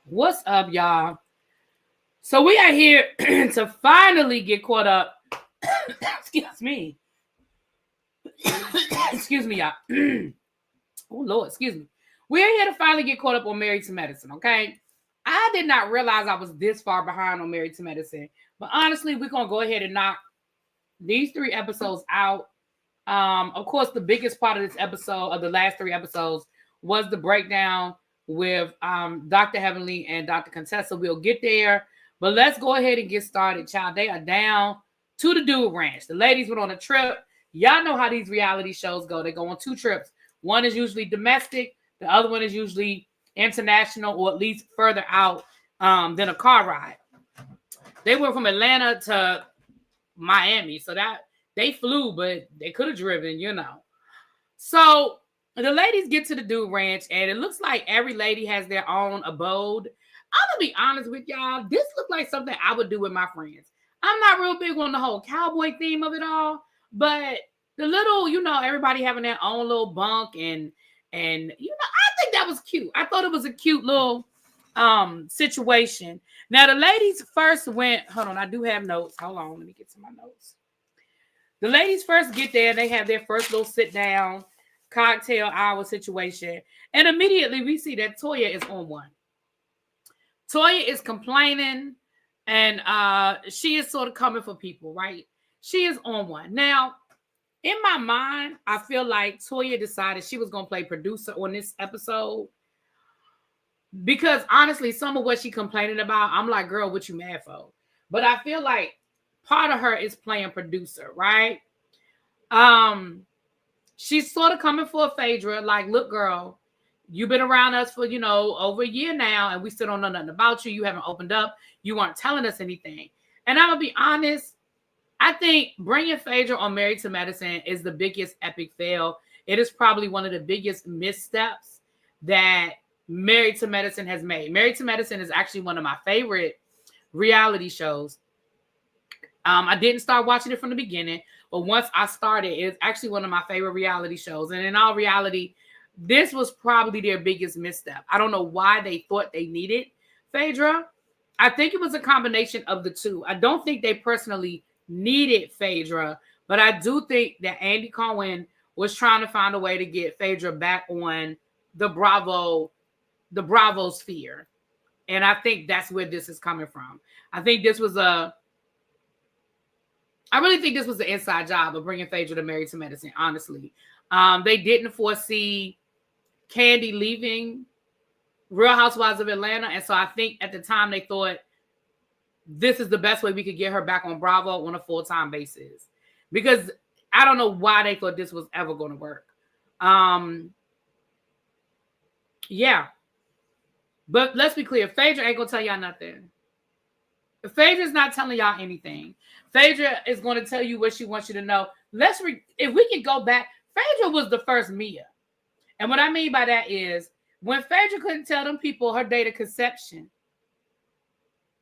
What's up, y'all? So we are here to finally get caught up. Excuse me. Excuse me, y'all. Oh, Lord, excuse me. We're here to finally get caught up on Married to Medicine, okay? I did not realize I was this far behind on Married to Medicine. But honestly, we're going to go ahead and knock these 3 episodes out. Of course, the biggest part of this episode, of the last 3 episodes, was the breakdown with Dr. Heavenly and Dr. Contessa. We'll get there. But let's go ahead and get started, child. They are down to the Dude Ranch. The ladies went on a trip. Y'all know how these reality shows go. They go on 2 trips. One is usually domestic. The other one is usually international, or at least further out than a car ride. They went from Atlanta to Miami. So that they flew, but they could have driven, you know. So the ladies get to the Dude Ranch, and it looks like every lady has their own abode. I'm gonna be honest with y'all. This looked like something I would do with my friends. I'm not real big on the whole cowboy theme of it all, but the little, you know, everybody having their own little bunk, and you know, I think that was cute. I thought it was a cute little situation. Now the ladies first went. Hold on, I do have notes. Hold on, let me get to my notes. The ladies first get there. They have their first little sit down cocktail hour situation, and immediately we see that Toya is on one. Toya is complaining, and she is sort of coming for people, right? She is on one. Now, in my mind, I feel like Toya decided she was going to play producer on this episode, because honestly, some of what she complaining about, I'm like, girl, what you mad for? But I feel like part of her is playing producer, right? She's sort of coming for Phaedra, like, look, girl, you've been around us for, you know, over a year now, and we still don't know nothing about you. You haven't opened up. You aren't telling us anything. And I'm going to be honest, I think bringing Phaedra on Married to Medicine is the biggest epic fail. It is probably one of the biggest missteps that Married to Medicine has made. Married to Medicine is actually one of my favorite reality shows. I didn't start watching it from the beginning, but once I started, it's actually one of my favorite reality shows. And in all reality, this was probably their biggest misstep. I don't know why they thought they needed Phaedra. I think it was a combination of the two. I don't think they personally needed Phaedra, but I do think that Andy Cohen was trying to find a way to get Phaedra back on the Bravo sphere. And I think that's where this is coming from. I really think this was the inside job of bringing Phaedra to Married to Medicine, honestly. They didn't foresee Candy leaving Real Housewives of Atlanta. And so I think at the time they thought this is the best way we could get her back on Bravo on a full-time basis. Because I don't know why they thought this was ever going to work. Yeah. But let's be clear. Phaedra ain't going to tell y'all nothing. Phaedra's not telling y'all anything. Phaedra is going to tell you what she wants you to know. If we can go back, Phaedra was the first Mia. And what I mean by that is when Phaedra couldn't tell them people her date of conception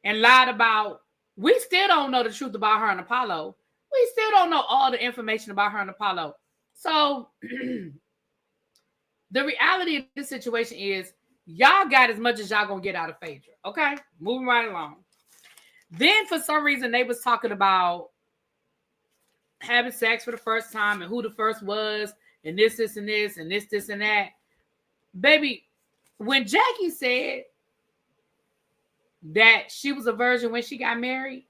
and lied about, we still don't know the truth about her and Apollo. We still don't know all the information about her and Apollo. So the reality of this situation is y'all got as much as y'all going to get out of Phaedra. Okay? Moving right along. Then for some reason they was talking about having sex for the first time and who the first was and this and this and this and that. Baby, when Jackie said that she was a virgin when she got married,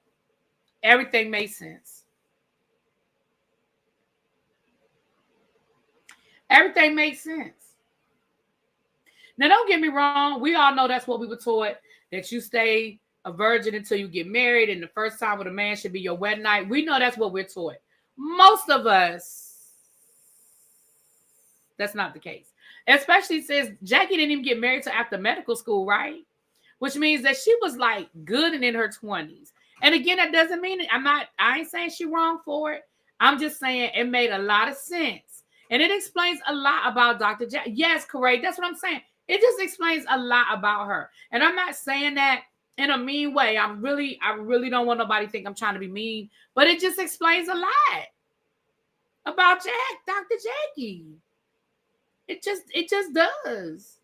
everything made sense. Everything made sense. Now, don't get me wrong. We all know that's what we were taught, that you stay a virgin until you get married, and the first time with a man should be your wedding night. We know that's what we're taught. Most of us, that's not the case. Especially since Jackie didn't even get married till after medical school, right? Which means that she was like good and in her 20s. And again, that doesn't mean I ain't saying she wrong for it. I'm just saying it made a lot of sense. And it explains a lot about Dr. Jackie. Yes, correct. That's what I'm saying. It just explains a lot about her. And I'm not saying that in a mean way. I really don't want nobody to think I'm trying to be mean, but it just explains a lot about Dr. Jackie. It just does.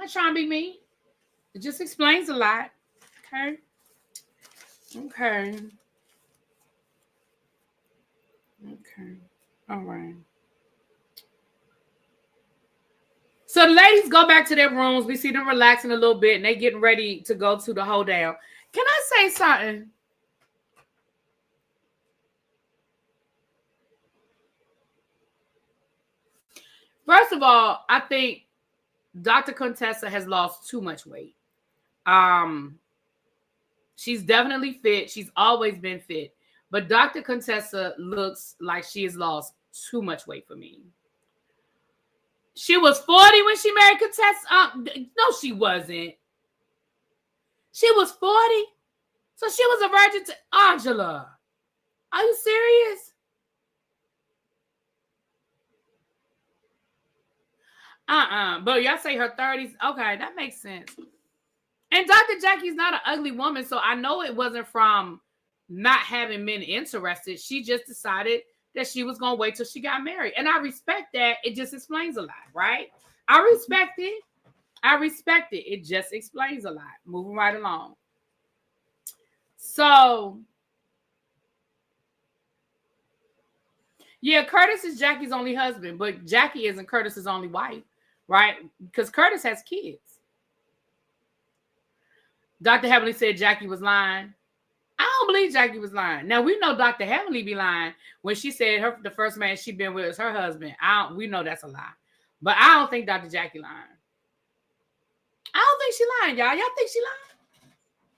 not trying to be mean. It just explains a lot. Okay. Okay. Okay. All right. So the ladies go back to their rooms. We see them relaxing a little bit, and they getting ready to go to the hold down. Can I say something? First of all, I think Dr. Contessa has lost too much weight. She's definitely fit. She's always been fit. But Dr. Contessa looks like she has lost too much weight for me. She was 40 when she married Contessa. No, she wasn't. She was 40. So she was a virgin to Angela. Are you serious? But y'all say her 30s. Okay, that makes sense. And Dr. Jackie's not an ugly woman, so I know it wasn't from not having men interested. She just decided that she was going to wait till she got married. And I respect that. It just explains a lot, right? I respect it. I respect it. It just explains a lot. Moving right along. So, yeah, Curtis is Jackie's only husband, but Jackie isn't Curtis's only wife, right? Because Curtis has kids. Dr. Heavenly said Jackie was lying. I don't believe Jackie was lying. Now, we know Dr. Heavenly be lying when she said the first man she been with is her husband. We know that's a lie. But I don't think Dr. Jackie lying. I don't think she lying, y'all. Y'all think she lying?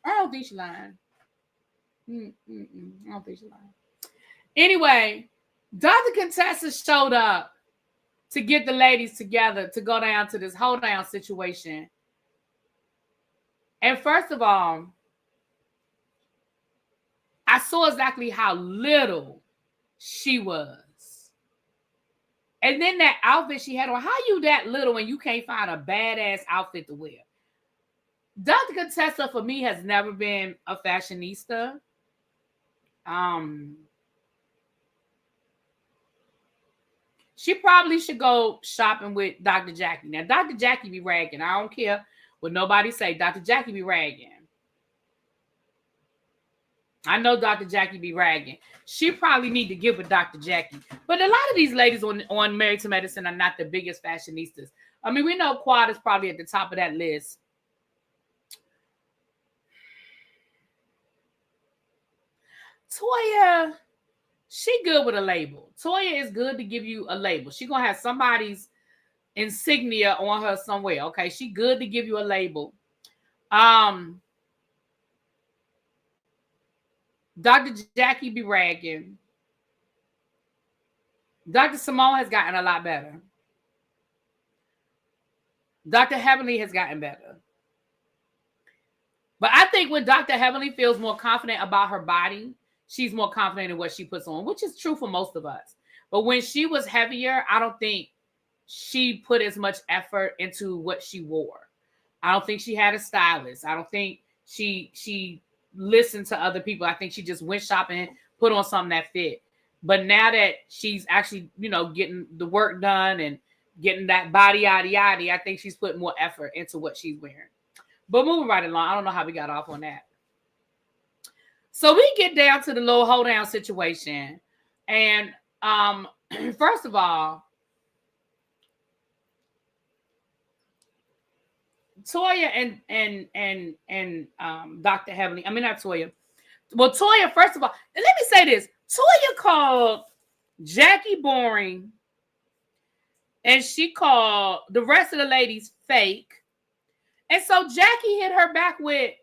I don't think she lying. I don't think she lying. Anyway, Dr. Contessa showed up to get the ladies together to go down to this hold down situation. And first of all, I saw exactly how little she was. And then that outfit she had on, how you that little and you can't find a badass outfit to wear? Dr. Contessa, for me, has never been a fashionista. She probably should go shopping with Dr. Jackie. Now, Dr. Jackie be ragging. I don't care what nobody say. Dr. Jackie be ragging. I know Dr. Jackie be ragging. She probably need to get with Dr. Jackie. But a lot of these ladies on Married to Medicine are not the biggest fashionistas. I mean, we know Quad is probably at the top of that list. Toya, she good with a label. Toya is good to give you a label. She gonna have somebody's insignia on her somewhere. Okay, she good to give you a label. Dr. Jackie be ragging. Dr. Simone has gotten a lot better. Dr. Heavenly has gotten better. But I think when Dr. Heavenly feels more confident about her body, she's more confident in what she puts on, which is true for most of us. But when she was heavier, I don't think she put as much effort into what she wore. I don't think she had a stylist. I don't think she listened to other people. I think she just went shopping, put on something that fit. But now that she's actually, getting the work done and getting that body yada, I think she's putting more effort into what she's wearing. But moving right along, I don't know how we got off on that. So we get down to the little hold down situation. And first of all, Toya and Dr. Heavenly, I mean, not Toya. Well, Toya, first of all, and let me say this. Toya called Jackie boring, and she called the rest of the ladies fake. And so Jackie hit her back with,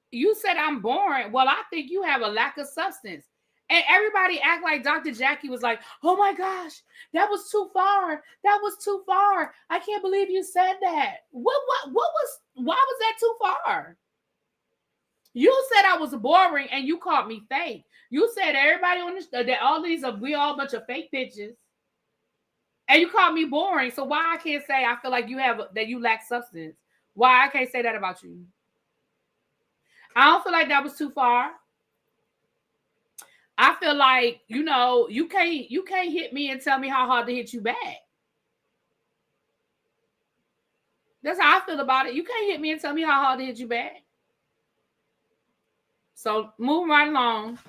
you said I'm boring. Well, I think you have a lack of substance. And everybody act like Dr. Jackie was like, oh my gosh, that was too far. That was too far. I can't believe you said that. Why was that too far? You said I was boring and you called me fake. You said everybody on this, that all these are, we all a bunch of fake bitches. And you called me boring. So why I can't say I feel like that you lack substance? Why I can't say that about you? I don't feel like that was too far. I feel like, you can't hit me and tell me how hard to hit you back. That's how I feel about it. You can't hit me and tell me how hard to hit you back. So moving right along.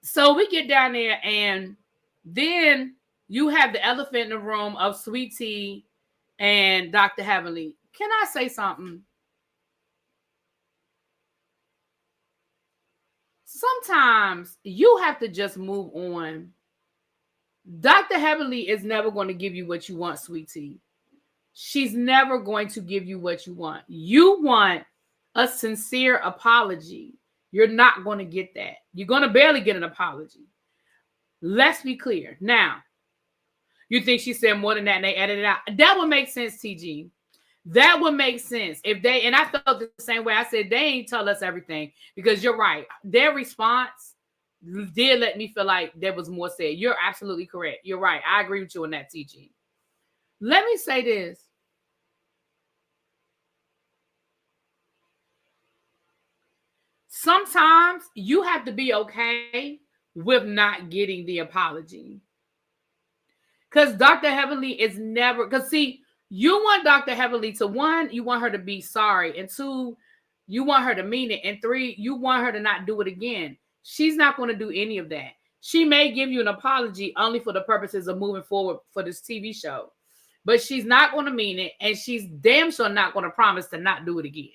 So we get down there, and then you have the elephant in the room of Sweet Tea and Dr. Heavenly. Can I say something? Sometimes you have to just move on. Dr. Heavenly is never going to give you what you want, Sweet Tea. She's never going to give you what you want. You want a sincere apology. You're not going to get that. You're going to barely get an apology. Let's be clear. Now, you think she said more than that and they edited it out? That would make sense, TG. That would make sense. If they, and I felt the same way. I said, they ain't tell us everything, because you're right. Their response did let me feel like there was more said. You're absolutely correct. You're right. I agree with you on that, TG. Let me say this. Sometimes you have to be okay with not getting the apology. Because Dr. Heavenly is never, because see, you want Dr. Heavenly to, one, you want her to be sorry. And two, you want her to mean it. And three, you want her to not do it again. She's not going to do any of that. She may give you an apology only for the purposes of moving forward for this TV show. But she's not going to mean it. And she's damn sure not going to promise to not do it again.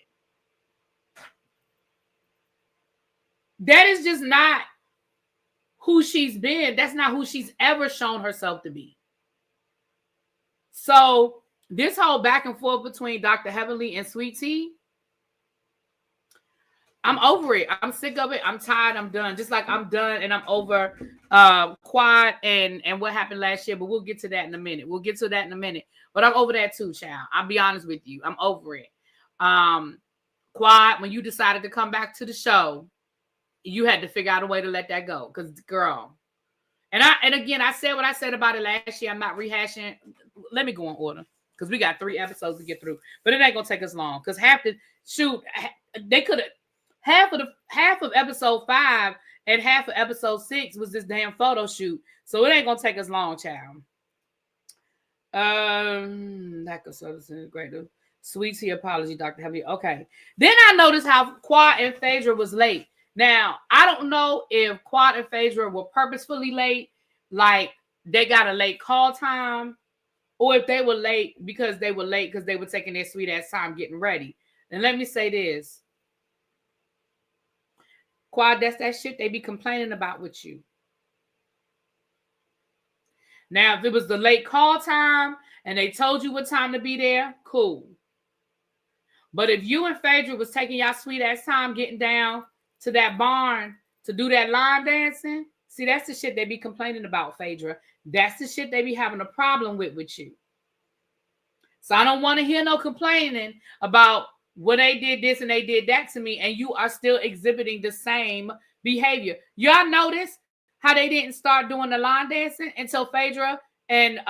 That is just not who she's been. That's not who she's ever shown herself to be. So this whole back and forth between Dr. Heavenly and Sweet Tea, I'm over it. I'm sick of it. I'm tired. I'm done. Just like I'm done and I'm over Quad and what happened last year. But we'll get to that in a minute. But I'm over that too, child. I'll be honest with you. I'm over it. Quad, when you decided to come back to the show, you had to figure out a way to let that go. Because, girl. And again, I said what I said about it last year. I'm not rehashing. Let me go in order, because we got 3 episodes to get through. But it ain't going to take us long. Because they could have, half of episode 5 and half of episode 6 was this damn photo shoot. So it ain't going to take us long, child. That could service great. Sweet Tea apology, Dr. Heavy. Okay. Then I noticed how Quad and Phaedra was late. Now, I don't know if Quad and Phaedra were purposefully late, like they got a late call time, or if they were late because they were taking their sweet ass time getting ready. And let me say this. Quad, that's that shit they be complaining about with you. Now, if it was the late call time and they told you what time to be there, cool. But if you and Phaedra was taking y'all sweet ass time getting down to that barn to do that line dancing, see, that's the shit they be complaining about, Phaedra. That's the shit they be having a problem with you. So I don't want to hear no complaining about when they did this and they did that to me, and you are still exhibiting the same behavior. Y'all notice how they didn't start doing the line dancing until Phaedra and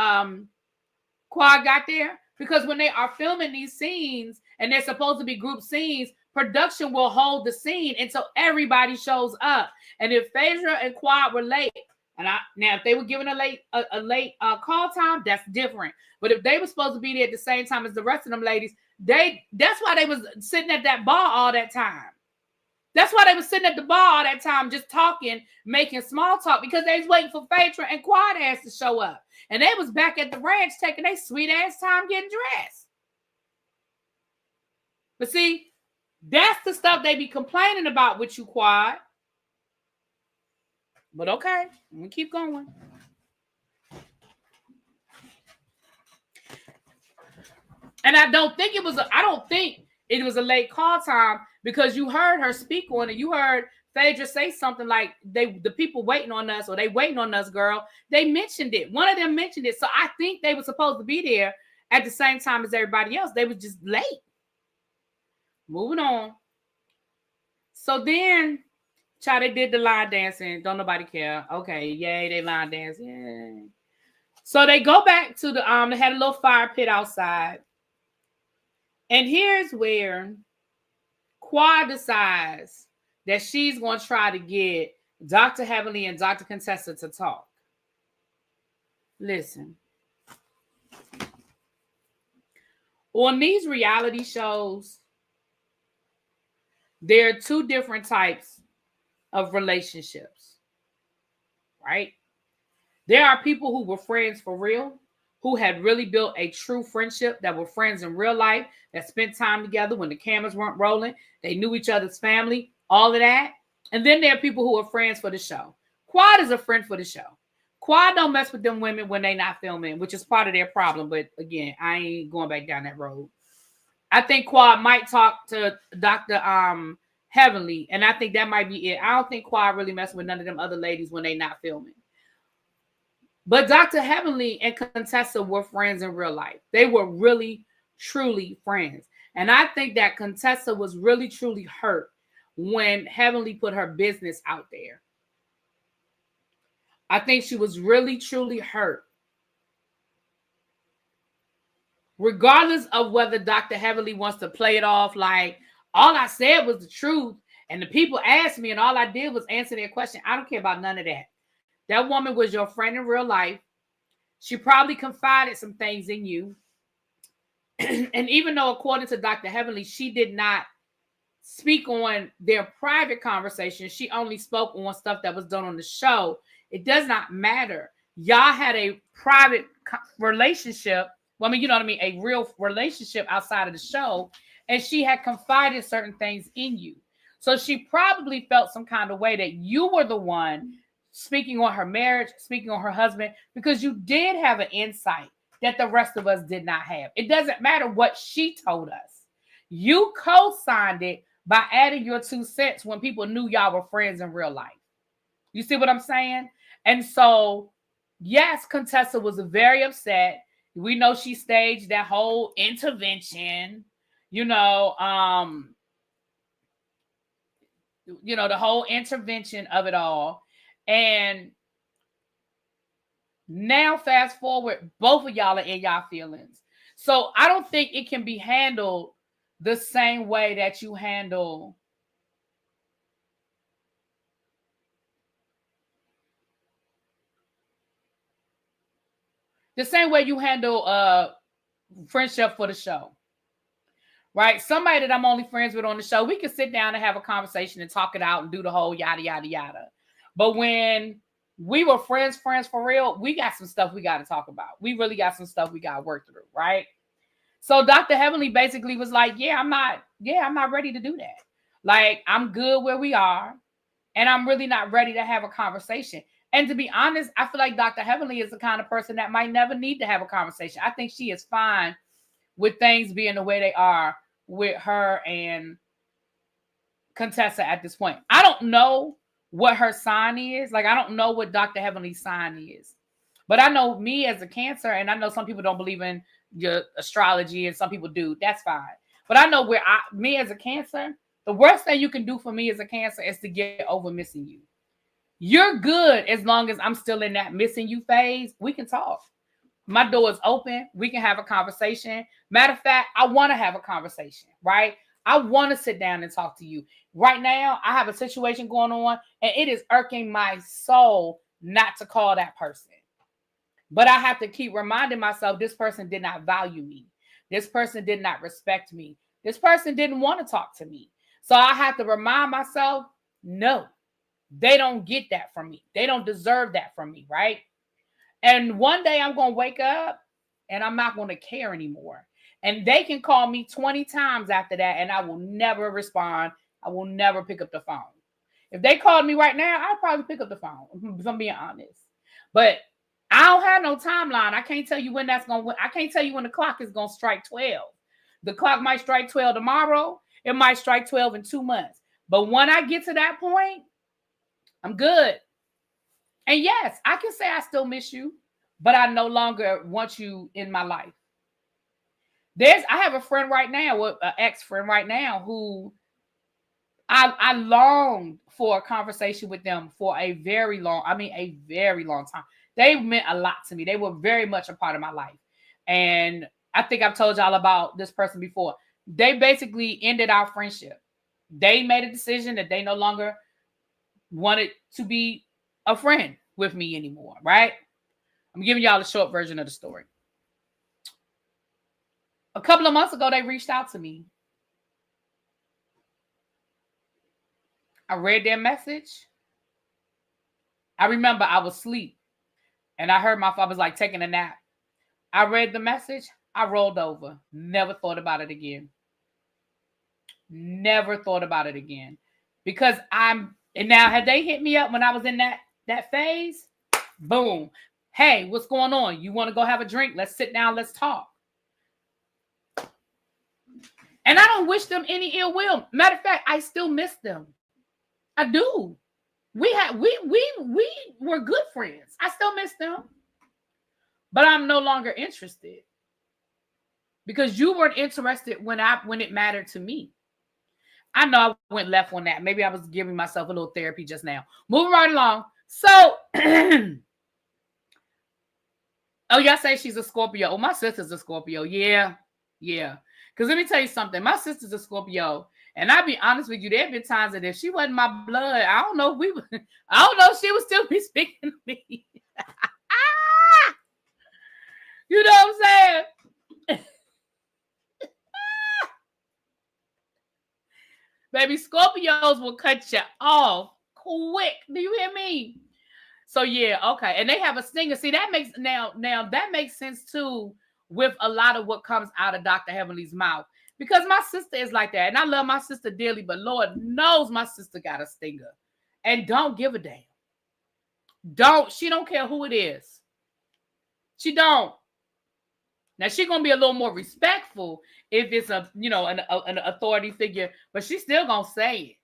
Quad got there? Because when they are filming these scenes and they're supposed to be group scenes, production will hold the scene until everybody shows up. And if Phaedra and Quad were late, now if they were given a late call time, that's different. But if they were supposed to be there at the same time as the rest of them ladies, that's why they was sitting at that bar all that time. That's why they was sitting at the bar all that time, just talking, making small talk, because they was waiting for Phaedra and Quad ass to show up. And they was back at the ranch taking their sweet ass time getting dressed. But see, that's the stuff they be complaining about with you, Quad. But okay, I'm gonna keep going. And I don't think it was a late call time, because you heard her speak on it. You heard Phaedra say something like, the people waiting on us, or they waiting on us, girl. They mentioned it. One of them mentioned it. So I think they were supposed to be there at the same time as everybody else. They was just late. Moving on. So then, child, they did the line dancing. Don't nobody care. Okay, yay, they line dance. Yay. So they go back to they had a little fire pit outside. And here's where Quad decides that she's going to try to get Dr. Heavenly and Dr. Contessa to talk. Listen. On these reality shows, there are two different types of relationships, right? There are people who were friends for real, who had really built a true friendship, that were friends in real life, that spent time together when the cameras weren't rolling. They knew each other's family, all of that. And then there are people who are friends for the show. Quad is a friend for the show. Quad don't mess with them women when they not filming, which is part of their problem. But again, I ain't going back down that road. I think Quad might talk to Dr. Heavenly, and I think that might be it. I don't think Quad really messing with none of them other ladies when they not filming. But Dr. Heavenly and Contessa were friends in real life. They were really, truly friends. And I think that Contessa was really, truly hurt when Heavenly put her business out there. I think she was really, truly hurt. Regardless of whether Dr. Heavenly wants to play it off like, all I said was the truth, and the people asked me, and all I did was answer their question. I don't care about none of that. That woman was your friend in real life. She probably confided some things in you. And even though, according to Dr. Heavenly, she did not speak on their private conversation, she only spoke on stuff that was done on the show. It does not matter. Y'all had a private relationship. Well, I mean, you know what I mean? A real relationship outside of the show. And she had confided certain things in you. So she probably felt some kind of way that you were the one speaking on her marriage, speaking on her husband, because you did have an insight that the rest of us did not have. It doesn't matter what she told us. You co-signed it by adding your 2 cents when people knew y'all were friends in real life. You see what I'm saying? And so, yes, Contessa was very upset. We know she staged that whole intervention, the whole intervention of it all. And now, fast forward, both of y'all are in y'all feelings. So I don't think it can be handled the same way that you handle friendship for the show. Right? Somebody that I'm only friends with on the show, we can sit down and have a conversation and talk it out and do the whole yada, yada, yada. But when we were friends for real, we got some stuff we got to talk about. We really got some stuff we got to work through, right? So Dr. Heavenly basically was like, I'm not ready to do that. Like, I'm good where we are, and I'm really not ready to have a conversation. And to be honest, I feel like Dr. Heavenly is the kind of person that might never need to have a conversation. I think she is fine with things being the way they are with her and Contessa at this point. I don't know what her sign is. Like, I don't know what Dr. Heavenly's sign is. But I know me as a Cancer, and I know some people don't believe in your astrology and some people do. That's fine. But I know me as a Cancer, the worst thing you can do for me as a Cancer is to get over missing you. You're good as long as I'm still in that missing you phase. We can talk. My door is open. We can have a conversation. Matter of fact, I want to have a conversation, right? I want to sit down and talk to you. Right now, I have a situation going on, and it is irking my soul not to call that person. But I have to keep reminding myself this person did not value me. This person did not respect me. This person didn't want to talk to me. So I have to remind myself, no, they don't get that from me. They don't deserve that from me, right? And one day I'm going to wake up and I'm not going to care anymore. And they can call me 20 times after that and I will never respond. I will never pick up the phone. If they called me right now, I'll probably pick up the phone, if I'm being honest. But I don't have no timeline. I can't tell you when I can't tell you when the clock is going to strike 12. The clock might strike 12 tomorrow. It might strike 12 in 2 months. But when I get to that point, I'm good. And yes, I can say I still miss you, but I no longer want you in my life. I have a friend right now, an ex-friend right now, who I longed for a conversation with them for a very long time. They meant a lot to me. They were very much a part of my life. And I think I've told y'all about this person before. They basically ended our friendship. They made a decision that they no longer wanted to be a friend with me anymore, right? I'm giving y'all a short version of the story. A couple of months ago, they reached out to me. I read their message. I remember I was asleep and I heard my father was like taking a nap. I read the message. I rolled over. Never thought about it again. Never thought about it again. Because and now had they hit me up when I was in that phase, boom. Hey, what's going on? You want to go have a drink? Let's sit down. Let's talk. And I don't wish them any ill will. Matter of fact, I still miss them. I do. We were good friends. I still miss them. But I'm no longer interested. Because you weren't interested when it mattered to me. I know I went left on that. Maybe I was giving myself a little therapy just now. Moving right along. So, oh, y'all say she's a Scorpio. Oh, my sister's a Scorpio. Yeah. Because let me tell you something. My sister's a Scorpio. And I'll be honest with you, there have been times that if she wasn't my blood, I don't know if she would still be speaking to me. You know what I'm saying? Baby, Scorpios will cut you off quick. Do you hear me? So yeah, okay. And they have a stinger. See, that makes now that makes sense too with a lot of what comes out of Dr. Heavenly's mouth. Because my sister is like that. And I love my sister dearly, but Lord knows my sister got a stinger. And don't give a damn. She don't care who it is. She don't. Now she's gonna be a little more respectful if it's an authority figure, but she's still gonna say it.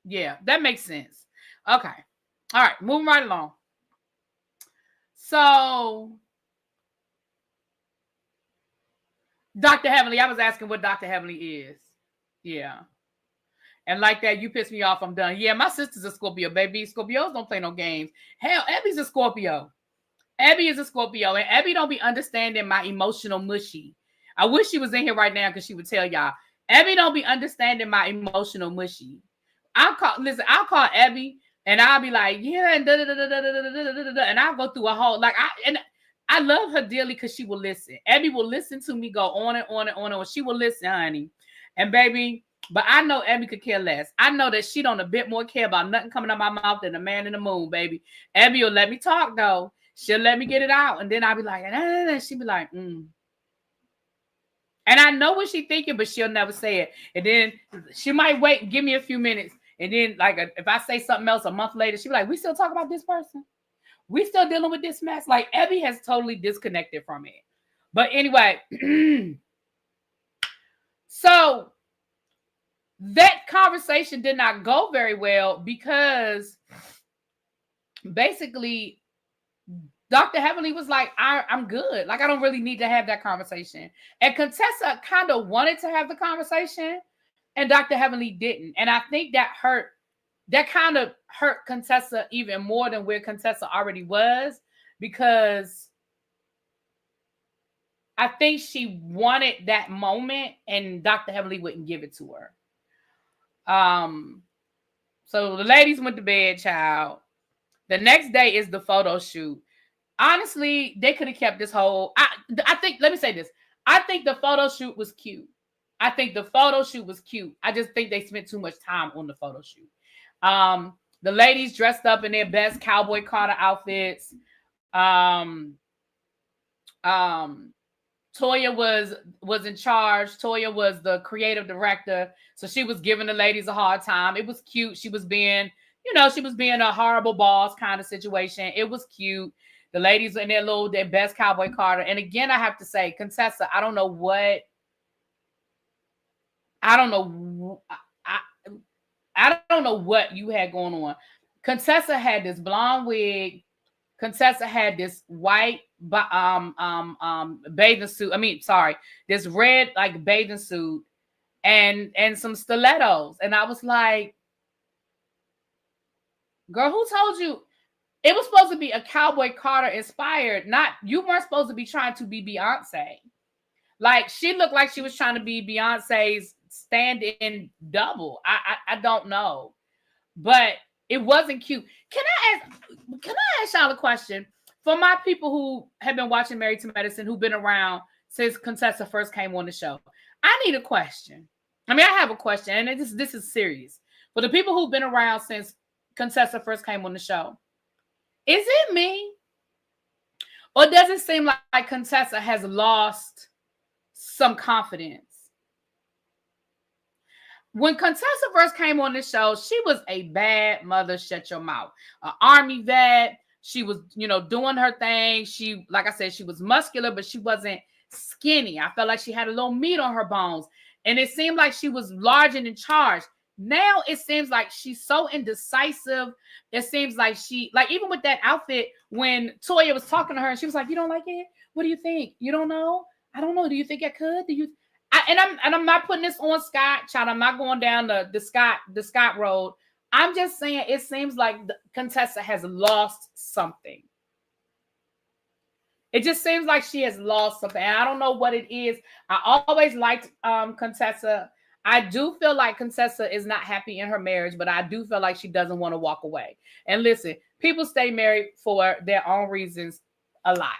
Yeah, that makes sense. Okay. All right, moving right along. So Dr. Heavenly, I was asking what Dr. Heavenly is. Yeah. And like that, you pissed me off. I'm done. Yeah, my sister's a Scorpio, baby. Scorpios don't play no games. Hell, Abby's a Scorpio. Abby is a Scorpio, and Abby don't be understanding my emotional mushy. I wish she was in here right now because she would tell y'all. Abby don't be understanding my emotional mushy. I'll call Abby and I'll be like, yeah, and and I'll go through a whole I love her dearly because she will listen. Abby will listen to me go on and on and on and on. She will listen, honey. And baby, but I know Abby could care less. I know that she don't a bit more care about nothing coming out my mouth than the man in the moon, baby. Abby will let me talk though. She'll let me get it out. And then I'll be like, and she'll be like, And I know what she's thinking, but she'll never say it. And then she might wait and give me a few minutes. And then if I say something else a month later, she'll be like, we still talk about this person? We still dealing with this mess? Like Abby has totally disconnected from it. But anyway, so that conversation did not go very well because basically Dr. Heavenly was like, I'm good. Like, I don't really need to have that conversation. And Contessa kind of wanted to have the conversation, and Dr. Heavenly didn't. And I think that kind of hurt Contessa even more than where Contessa already was, because I think she wanted that moment, and Dr. Heavenly wouldn't give it to her. So the ladies went to bed, child. The next day is the photo shoot. Honestly, they could have kept this whole. I think. Let me say this. I think the photo shoot was cute. I just think they spent too much time on the photo shoot. The ladies dressed up in their best Cowboy Carter outfits. Toya was in charge. Toya was the creative director, so she was giving the ladies a hard time. It was cute. She was being a horrible boss kind of situation. It was cute. The ladies in their best Cowboy Carter. And again, I have to say, Contessa, I don't know what you had going on. Contessa had this blonde wig. Contessa had this white bathing suit. This red bathing suit and some stilettos. And I was like, girl, who told you? It was supposed to be a Cowboy Carter inspired. You weren't supposed to be trying to be Beyonce. Like, she looked like she was trying to be Beyonce's stand-in double. I don't know. But it wasn't cute. Can I ask y'all a question? For my people who have been watching Married to Medicine, who've been around since Contessa first came on the show. I need a question. I mean, I have a question, and this is serious. For the people who've been around since Contessa first came on the show, is it me? Or does it seem like Contessa has lost some confidence? When Contessa first came on the show, she was a bad mother, shut your mouth. An army vet. She was, doing her thing. She, like I said, she was muscular, but she wasn't skinny. I felt like she had a little meat on her bones. And it seemed like she was large and in charge. Now it seems like she's so indecisive. It seems like even with that outfit, when Toya was talking to her and she was like, "You don't like it? What do you think? You don't know? I don't know. Do you think I could? Do you?" I'm not putting this on Scott, child. I'm not going down the Scott road. I'm just saying it seems like Contessa has lost something. It just seems like she has lost something. And I don't know what it is. I always liked Contessa. I do feel like Contessa is not happy in her marriage, but I do feel like she doesn't want to walk away. And listen, people stay married for their own reasons a lot.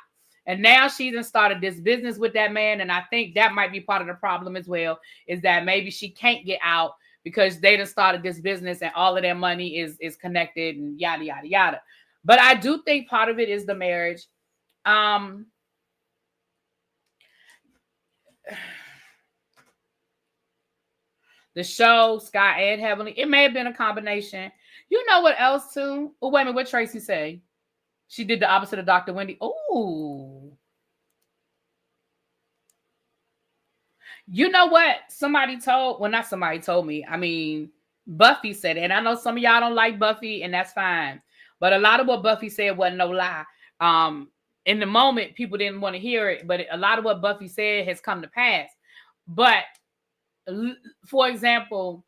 And now she done started this business with that man. And I think that might be part of the problem as well, is that maybe she can't get out because they done started this business and all of their money is connected and yada, yada, yada. But I do think part of it is the marriage. The show, Scott and Heavenly, it may have been a combination. You know what else too? Oh, wait a minute, what Tracy say? She did the opposite of Dr. Wendy. Oh. You know what? Not somebody told me. I mean, Buffy said it. And I know some of y'all don't like Buffy, and that's fine. But a lot of what Buffy said wasn't no lie. In the moment, people didn't want to hear it, but a lot of what Buffy said has come to pass. But for example,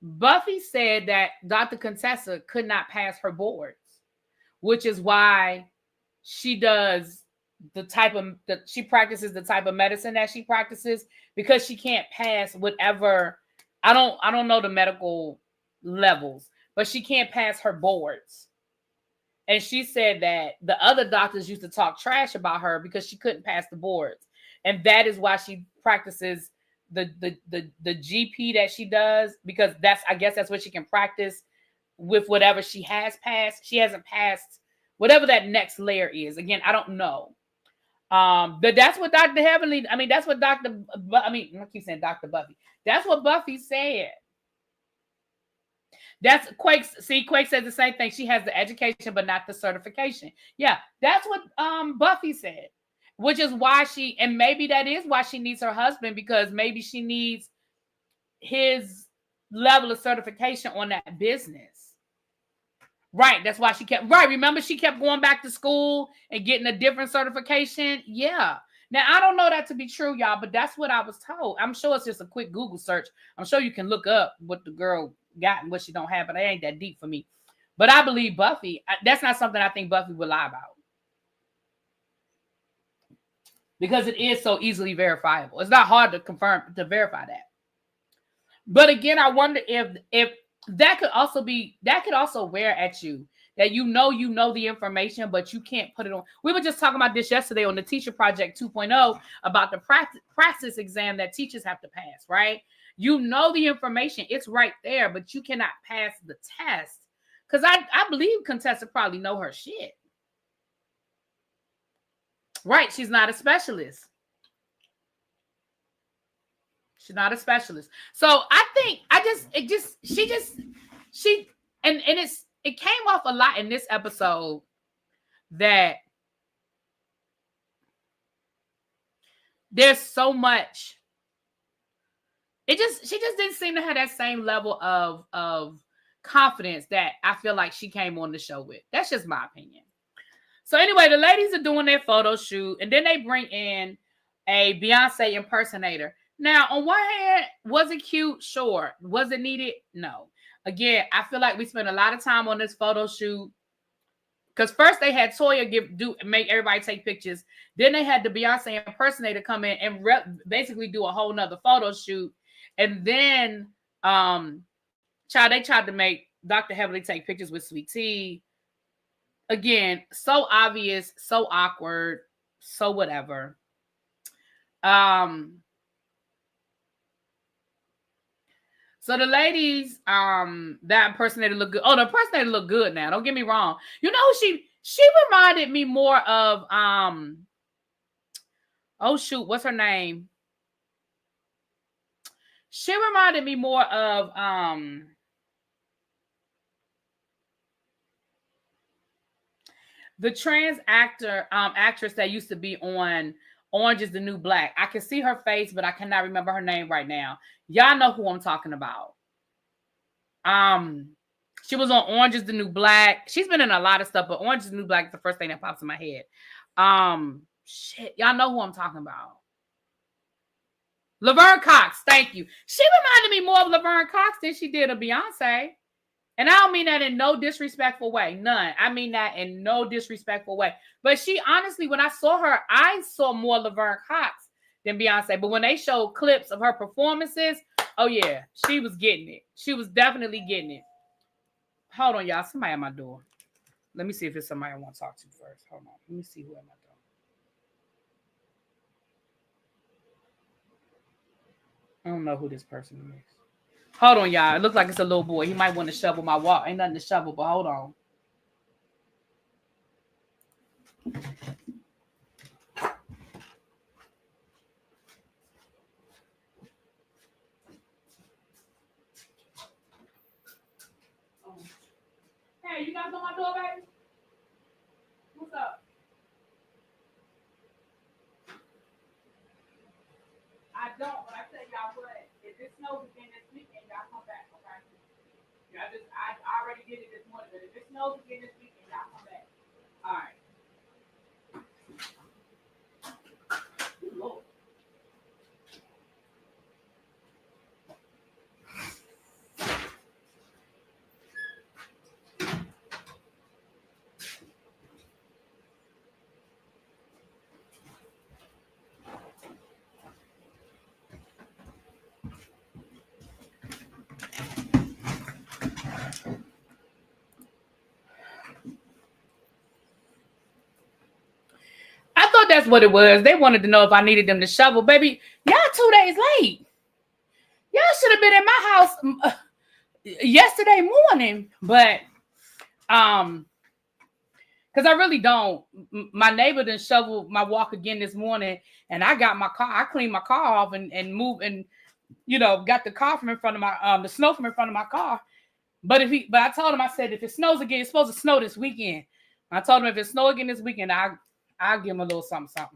Buffy said that Dr. Contessa could not pass her boards, which is why she does she practices the type of medicine that she practices, because she can't pass whatever. I don't know the medical levels, but she can't pass her boards. And she said that the other doctors used to talk trash about her because she couldn't pass the boards. And that is why she practices the GP that she does, because I guess that's what she can practice with whatever she has passed. She hasn't passed whatever that next layer is. Again, I don't know. But that's what Dr. Heavenly, that's what I keep saying Dr. Buffy. That's what Buffy said. That's Quake. See, Quake says the same thing. She has the education, but not the certification. Yeah, that's what Buffy said. Which is why and maybe that is why she needs her husband, because maybe she needs his level of certification on that business. Right. That's why she kept, right. Remember, she kept going back to school and getting a different certification. Yeah. Now, I don't know that to be true, y'all, but that's what I was told. I'm sure it's just a quick Google search. I'm sure you can look up what the girl got and what she don't have, but it ain't that deep for me. But I believe Buffy, that's not something I think Buffy would lie about, because it is so easily verifiable. It's not hard to verify that. But again, I wonder if that could also wear at you, that you know the information, but you can't put it on. We were just talking about this yesterday on the Teacher Project 2.0 about the practice exam that teachers have to pass, right? You know the information, it's right there, but you cannot pass the test. Because I believe Contessa probably know her shit. Right, she's not a specialist. She's not a specialist. So I think it came off a lot in this episode that there's so much. She just didn't seem to have that same level of confidence that I feel like she came on the show with. That's just my opinion. So anyway, the ladies are doing their photo shoot, and then they bring in a Beyoncé impersonator. Now, on one hand, was it cute? Sure. Was it needed? No. Again, I feel like we spent a lot of time on this photo shoot, because first they had Toya make everybody take pictures. Then they had the Beyoncé impersonator come in and basically do a whole nother photo shoot. And then they tried to make Dr. Heavenly take pictures with Sweet Tea. Again, so obvious, so awkward, so whatever. So the ladies, that impersonator look good. Oh, the impersonator look good now. Don't get me wrong. You know, she reminded me more of oh shoot, what's her name? She reminded me more of the trans actress that used to be on Orange is the New Black. I can see her face, but I cannot remember her name right now. Y'all know who I'm talking about. She was on Orange is the New Black. She's been in a lot of stuff, but Orange is the New Black is the first thing that pops in my head. Shit, y'all know who I'm talking about. Laverne Cox, thank you. She reminded me more of Laverne Cox than she did of Beyonce. And I don't mean that in no disrespectful way. None. I mean that in no disrespectful way. But she, honestly, when I saw her, I saw more Laverne Cox than Beyonce. But when they showed clips of her performances, oh yeah, she was getting it. She was definitely getting it. Hold on, y'all. Somebody at my door. Let me see if it's somebody I want to talk to first. Hold on. Let me see who at my door. I don't know who this person is. Hold on, y'all. It looks like it's a little boy. He might want to shovel my walk. Ain't nothing to shovel, but hold on. Hey, you guys on my door, baby? What's up? I don't, but I tell y'all what, if it snows again this weekend, y'all come back, okay? I already did it this morning, but if it snows again this weekend, y'all come back. All right. Good Lord. I thought that's what it was. They wanted to know if I needed them to shovel. Baby, y'all 2 days late. Y'all should have been at my house yesterday morning. But, because I really don't. My neighbor done shoveled my walk again this morning, and I got my car. I cleaned my car off and moved and, you know, got the car from in front of my, the snow from in front of my car. But I told him, I said, if it snows again, it's supposed to snow this weekend. I told him if it snow again this weekend, I'll give him a little something.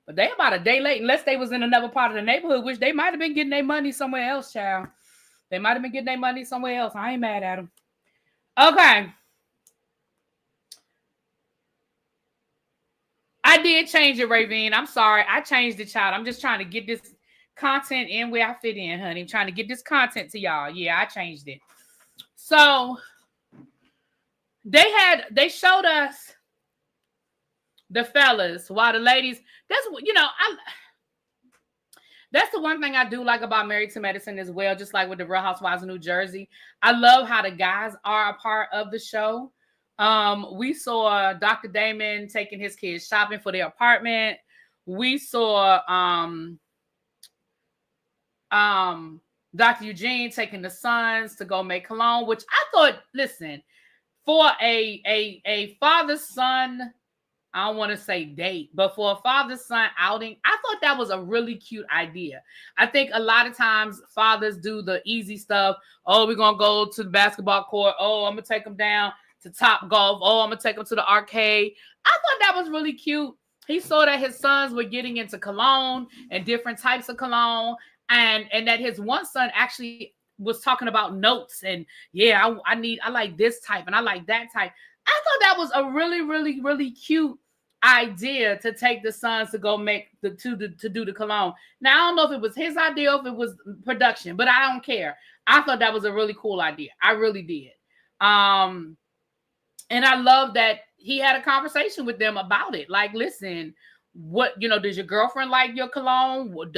But they about a day late, unless they was in another part of the neighborhood, which they might have been getting their money somewhere else, child. They might have been getting their money somewhere else. I ain't mad at them. Okay. I did change it, Ravine. I'm sorry. I changed it, child. I'm just trying to get this content in where I fit in, honey. I'm trying to get this content to y'all. Yeah, I changed it. So they showed us the fellas while the ladies, that's the one thing I do like about Married to Medicine as well, just like with the Real Housewives of New Jersey. I love how the guys are a part of the show. We saw Dr. Damon taking his kids shopping for their apartment. We saw Dr. Eugene taking the sons to go make cologne, which I thought, listen, for a father-son, I don't want to say date, but for a father-son outing, I thought that was a really cute idea. I think a lot of times fathers do the easy stuff. Oh, we're going to go to the basketball court. Oh, I'm going to take them down to Top Golf. Oh, I'm going to take them to the arcade. I thought that was really cute. He saw that his sons were getting into cologne and different types of cologne, and that his one son actually was talking about notes and, yeah, I like this type and I like that type. I thought that was a really, really, really cute idea to take the sons to go make to do the cologne. Now, I don't know if it was his idea or if it was production, but I don't care. I thought that was a really cool idea. I really did. And I love that he had a conversation with them about it. Like, listen, what, does your girlfriend like your cologne? What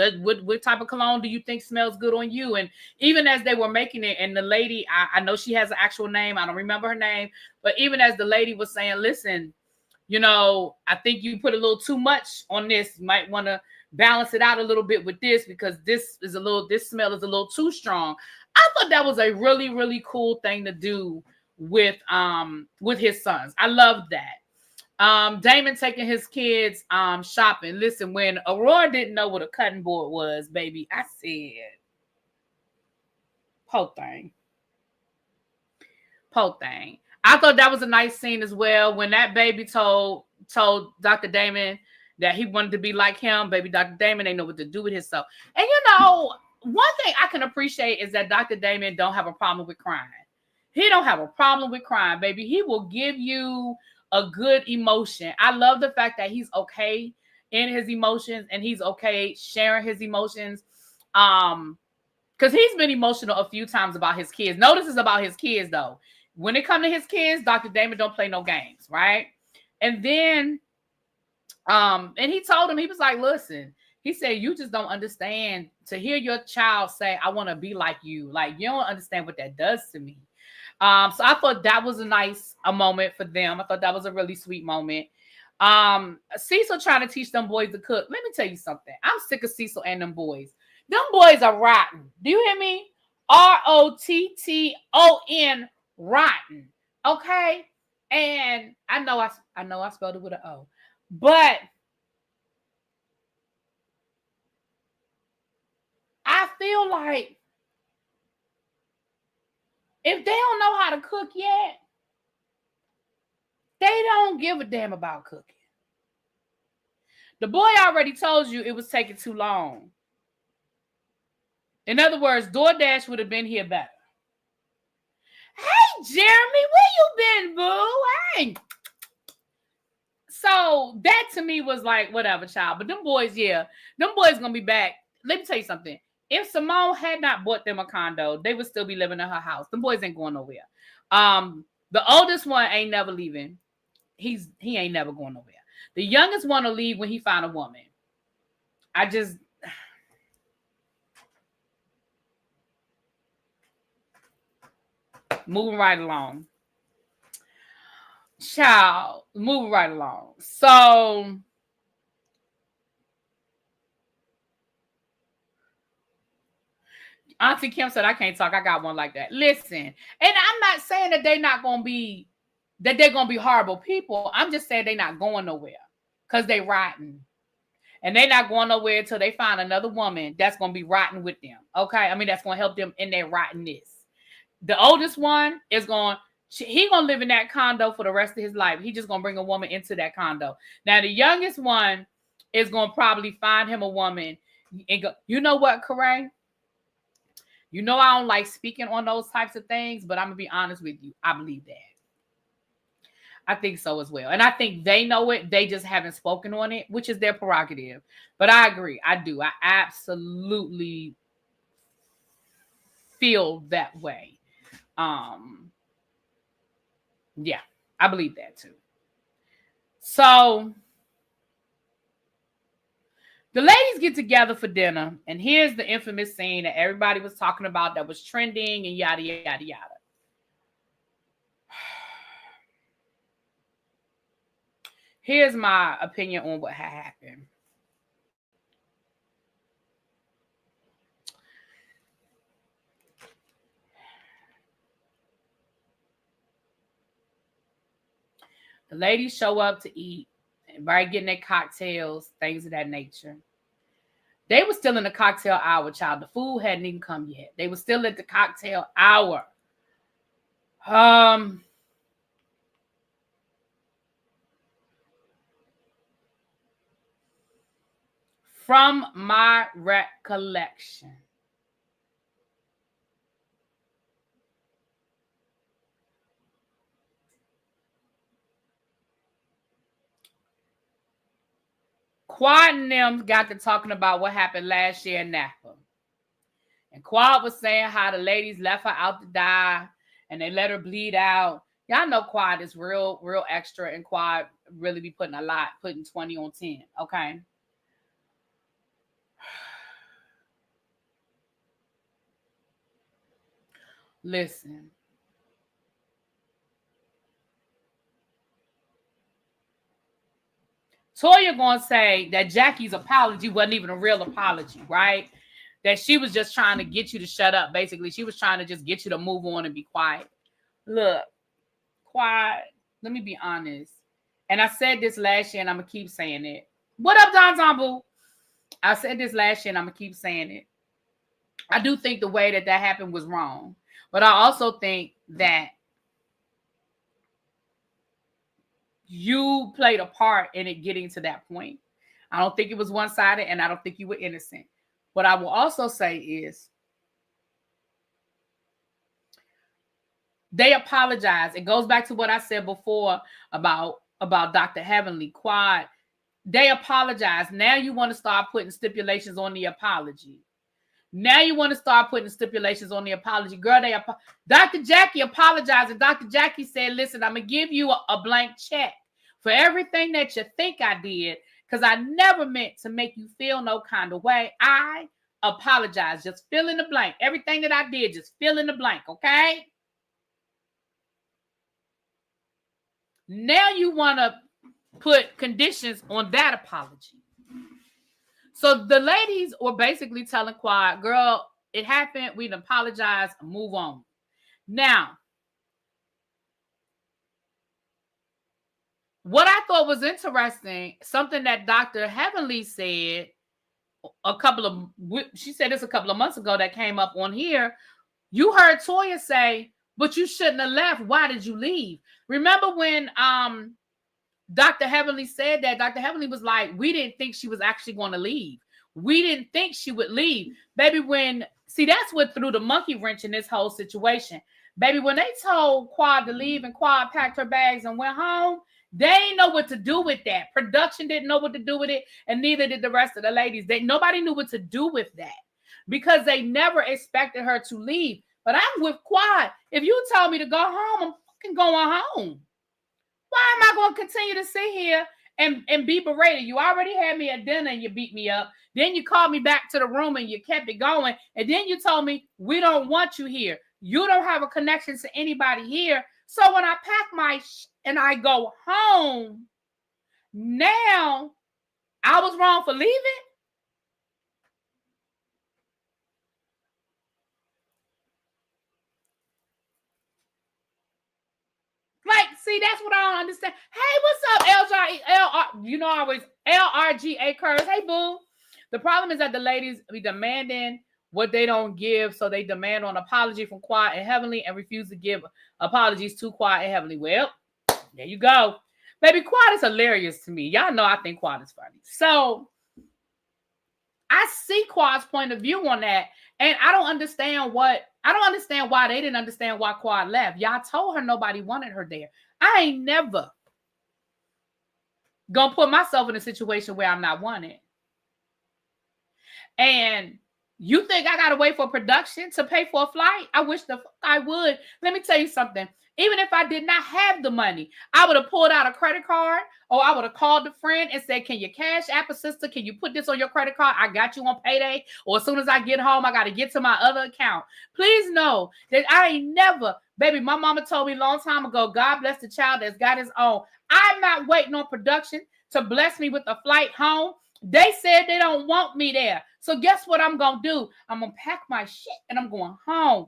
type of cologne do you think smells good on you? And even as they were making it, and the lady, I know she has an actual name. I don't remember her name, but even as the lady was saying, listen, I think you put a little too much on this. You might want to balance it out a little bit with this because this smell is a little too strong. I thought that was a really, really cool thing to do with his sons. I loved that. Damon taking his kids shopping. Listen, when Aurora didn't know what a cutting board was, baby, I said, po thing. I thought that was a nice scene as well. When that baby told Dr. Damon that he wanted to be like him, baby Dr. Damon ain't know what to do with himself. And one thing I can appreciate is that Dr. Damon don't have a problem with crying. He don't have a problem with crying, baby. He will give you a good emotion. I love the fact that he's okay in his emotions and he's okay sharing his emotions. Because he's been emotional a few times about his kids. Notice it's about his kids, though. When it comes to his kids, Dr. Damon don't play no games, right? And then, and he told him, he was like, listen, he said, you just don't understand. To hear your child say, I want to be like you. Like, you don't understand what that does to me. So I thought that was a moment for them. I thought that was a really sweet moment. Cecil trying to teach them boys to cook. Let me tell you something. I'm sick of Cecil and them boys. Them boys are rotten. Do you hear me? ROTTON, rotten. Okay? And I know I spelled it with an O. But I feel like if they don't know how to cook yet, they don't give a damn about cooking. The boy already told you it was taking too long. In other words, DoorDash would have been here better. Hey, Jeremy, where you been, boo? Hey. So that to me was like, whatever, child. But them boys gonna be back. Let me tell you something. If Simone had not bought them a condo, they would still be living in her house. Them boys ain't going nowhere. The oldest one ain't never leaving. He ain't never going nowhere. The youngest one will leave when he find a woman. Moving right along. Child, moving right along. So Auntie Kim said, I can't talk. I got one like that. Listen, and I'm not saying that they're going to be horrible people. I'm just saying they're not going nowhere because they rotten. And they're not going nowhere until they find another woman that's going to be rotten with them. Okay? I mean, that's going to help them in their rottenness. The oldest one is going to live in that condo for the rest of his life. He just going to bring a woman into that condo. Now, the youngest one is going to probably find him a woman and go, you know what, Corey? You know I don't like speaking on those types of things, but I'm going to be honest with you. I believe that. I think so as well. And I think they know it. They just haven't spoken on it, which is their prerogative. But I agree. I do. I absolutely feel that way. Yeah, I believe that too. So the ladies get together for dinner, and here's the infamous scene that everybody was talking about that was trending and yada, yada, yada. Here's my opinion on what happened. The ladies show up to eat, everybody getting their cocktails, things of that nature. They were still in the cocktail hour, child. The food hadn't even come yet. They were still at the cocktail hour. From my recollection, Quad and them got to talking about what happened last year in Napa. And Quad was saying how the ladies left her out to die and they let her bleed out. Y'all know Quad is real extra, and Quad really be putting 20 on 10. Okay. Listen. Toya gonna say that Jackie's apology wasn't even a real apology, right? That she was just trying to get you to shut up. Basically, she was trying to just get you to move on and be quiet. Look, quiet. Let me be honest. And I said this last year, and I'm gonna keep saying it. What up, Don Zombu? I said this last year, and I'm gonna keep saying it. I do think the way that happened was wrong, but I also think that you played a part in it getting to that point. I don't think it was one-sided, and I don't think you were innocent. What I will also say is they apologize. It goes back to what I said before about Dr. Heavenly Quad. They apologize. Now you want to start putting stipulations on the apology. Now you want to start putting stipulations on the apology. Girl, Dr. Jackie apologized, and Dr. Jackie said, listen, I'm going to give you a blank check for everything that you think I did, because I never meant to make you feel no kind of way. I apologize. Just fill in the blank. Everything that I did, just fill in the blank, okay? Now you want to put conditions on that apology. So the ladies were basically telling Quad, girl, it happened. We'd apologize and move on. Now, what I thought was interesting, something that Dr. Heavenly said she said this a couple of months ago that came up on here. You heard Toya say, but you shouldn't have left. Why did you leave? Remember when Dr. Heavenly said that? Dr. Heavenly was like, we didn't think she was actually going to leave. We didn't think she would leave. Baby, that's what threw the monkey wrench in this whole situation. Baby, when they told Quad to leave and Quad packed her bags and went home, they didn't know what to do with that. Production didn't know what to do with it, and neither did the rest of the ladies. Nobody knew what to do with that because they never expected her to leave. But I'm with Quad. If you told me to go home, I'm fucking going home. Why am I going to continue to sit here and be berated? You already had me at dinner and you beat me up. Then you called me back to the room and you kept it going. And then you told me, we don't want you here. You don't have a connection to anybody here. So when I pack my and I go home, now I was wrong for leaving? Like, see, that's what I don't understand. Hey, what's up, LRGA curves? Hey, boo. The problem is that the ladies be demanding what they don't give, so they demand an apology from Quad and Heavenly and refuse to give apologies to Quad and Heavenly. Well, there you go. Baby, Quad is hilarious to me. Y'all know I think Quad is funny. So I see Quad's point of view on that, and I don't understand why they didn't understand why Quad left. Y'all told her nobody wanted her there. I ain't never gonna put myself in a situation where I'm not wanted. And you think I gotta wait for production to pay for a flight? I wish I would. Let me tell you something. Even if I did not have the money, I would have pulled out a credit card, or I would have called a friend and said, can you cash app a sister? Can you put this on your credit card? I got you on payday. Or as soon as I get home, I got to get to my other account. Please know that I ain't never, baby, my mama told me a long time ago, God bless the child that's got his own. I'm not waiting on production to bless me with a flight home. They said they don't want me there. So guess what I'm going to do? I'm going to pack my shit and I'm going home.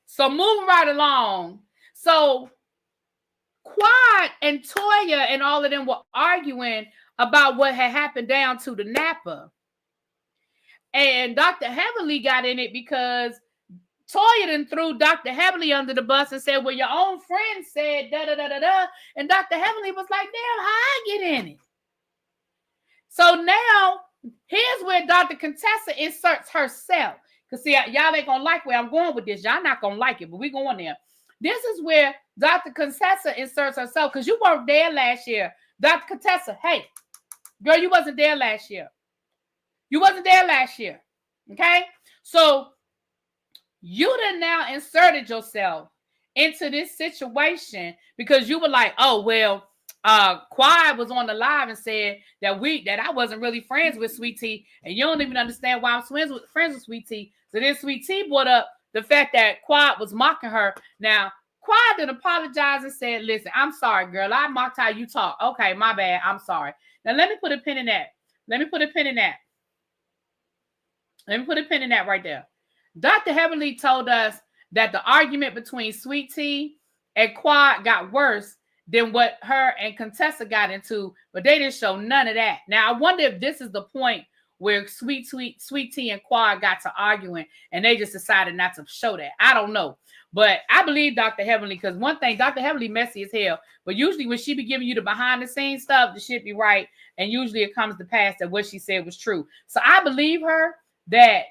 So moving right along. So Quad and Toya and all of them were arguing about what had happened down to the Napa. And Dr. Heavenly got in it because Toya then threw Dr. Heavenly under the bus and said, well, your own friend said da-da-da-da-da. And Dr. Heavenly was like, damn, how I get in it? So now, here's where Dr. Contessa inserts herself. Because see, y'all ain't going to like where I'm going with this. Y'all not going to like it, but we going there. This is where Dr. Contessa inserts herself, because you weren't there last year. Dr. Contessa, hey, girl, you wasn't there last year. You wasn't there last year. Okay? So you done now inserted yourself into this situation because you were like, oh, well, Quad was on the live and said that I wasn't really friends with Sweet Tea, and you don't even understand why I'm friends with Sweet Tea. So then Sweet Tea brought up the fact that Quad was mocking her. Now, Quad did apologize and said, listen, I'm sorry, girl. I mocked how you talk. Okay, my bad. I'm sorry. Now, let me put a pin in that. Let me put a pin in that. Let me put a pin in that right there. Dr. Heavenly told us that the argument between Sweet Tea and Quad got worse than what her and Contessa got into, but they didn't show none of that. Now, I wonder if this is the point where Sweet Tea and Quad got to arguing and they just decided not to show that. I don't know. But I believe Dr. Heavenly, because one thing, Dr. Heavenly messy as hell, but usually when she be giving you the behind the scenes stuff, the shit be right, and usually it comes to pass that what she said was true. So I believe her that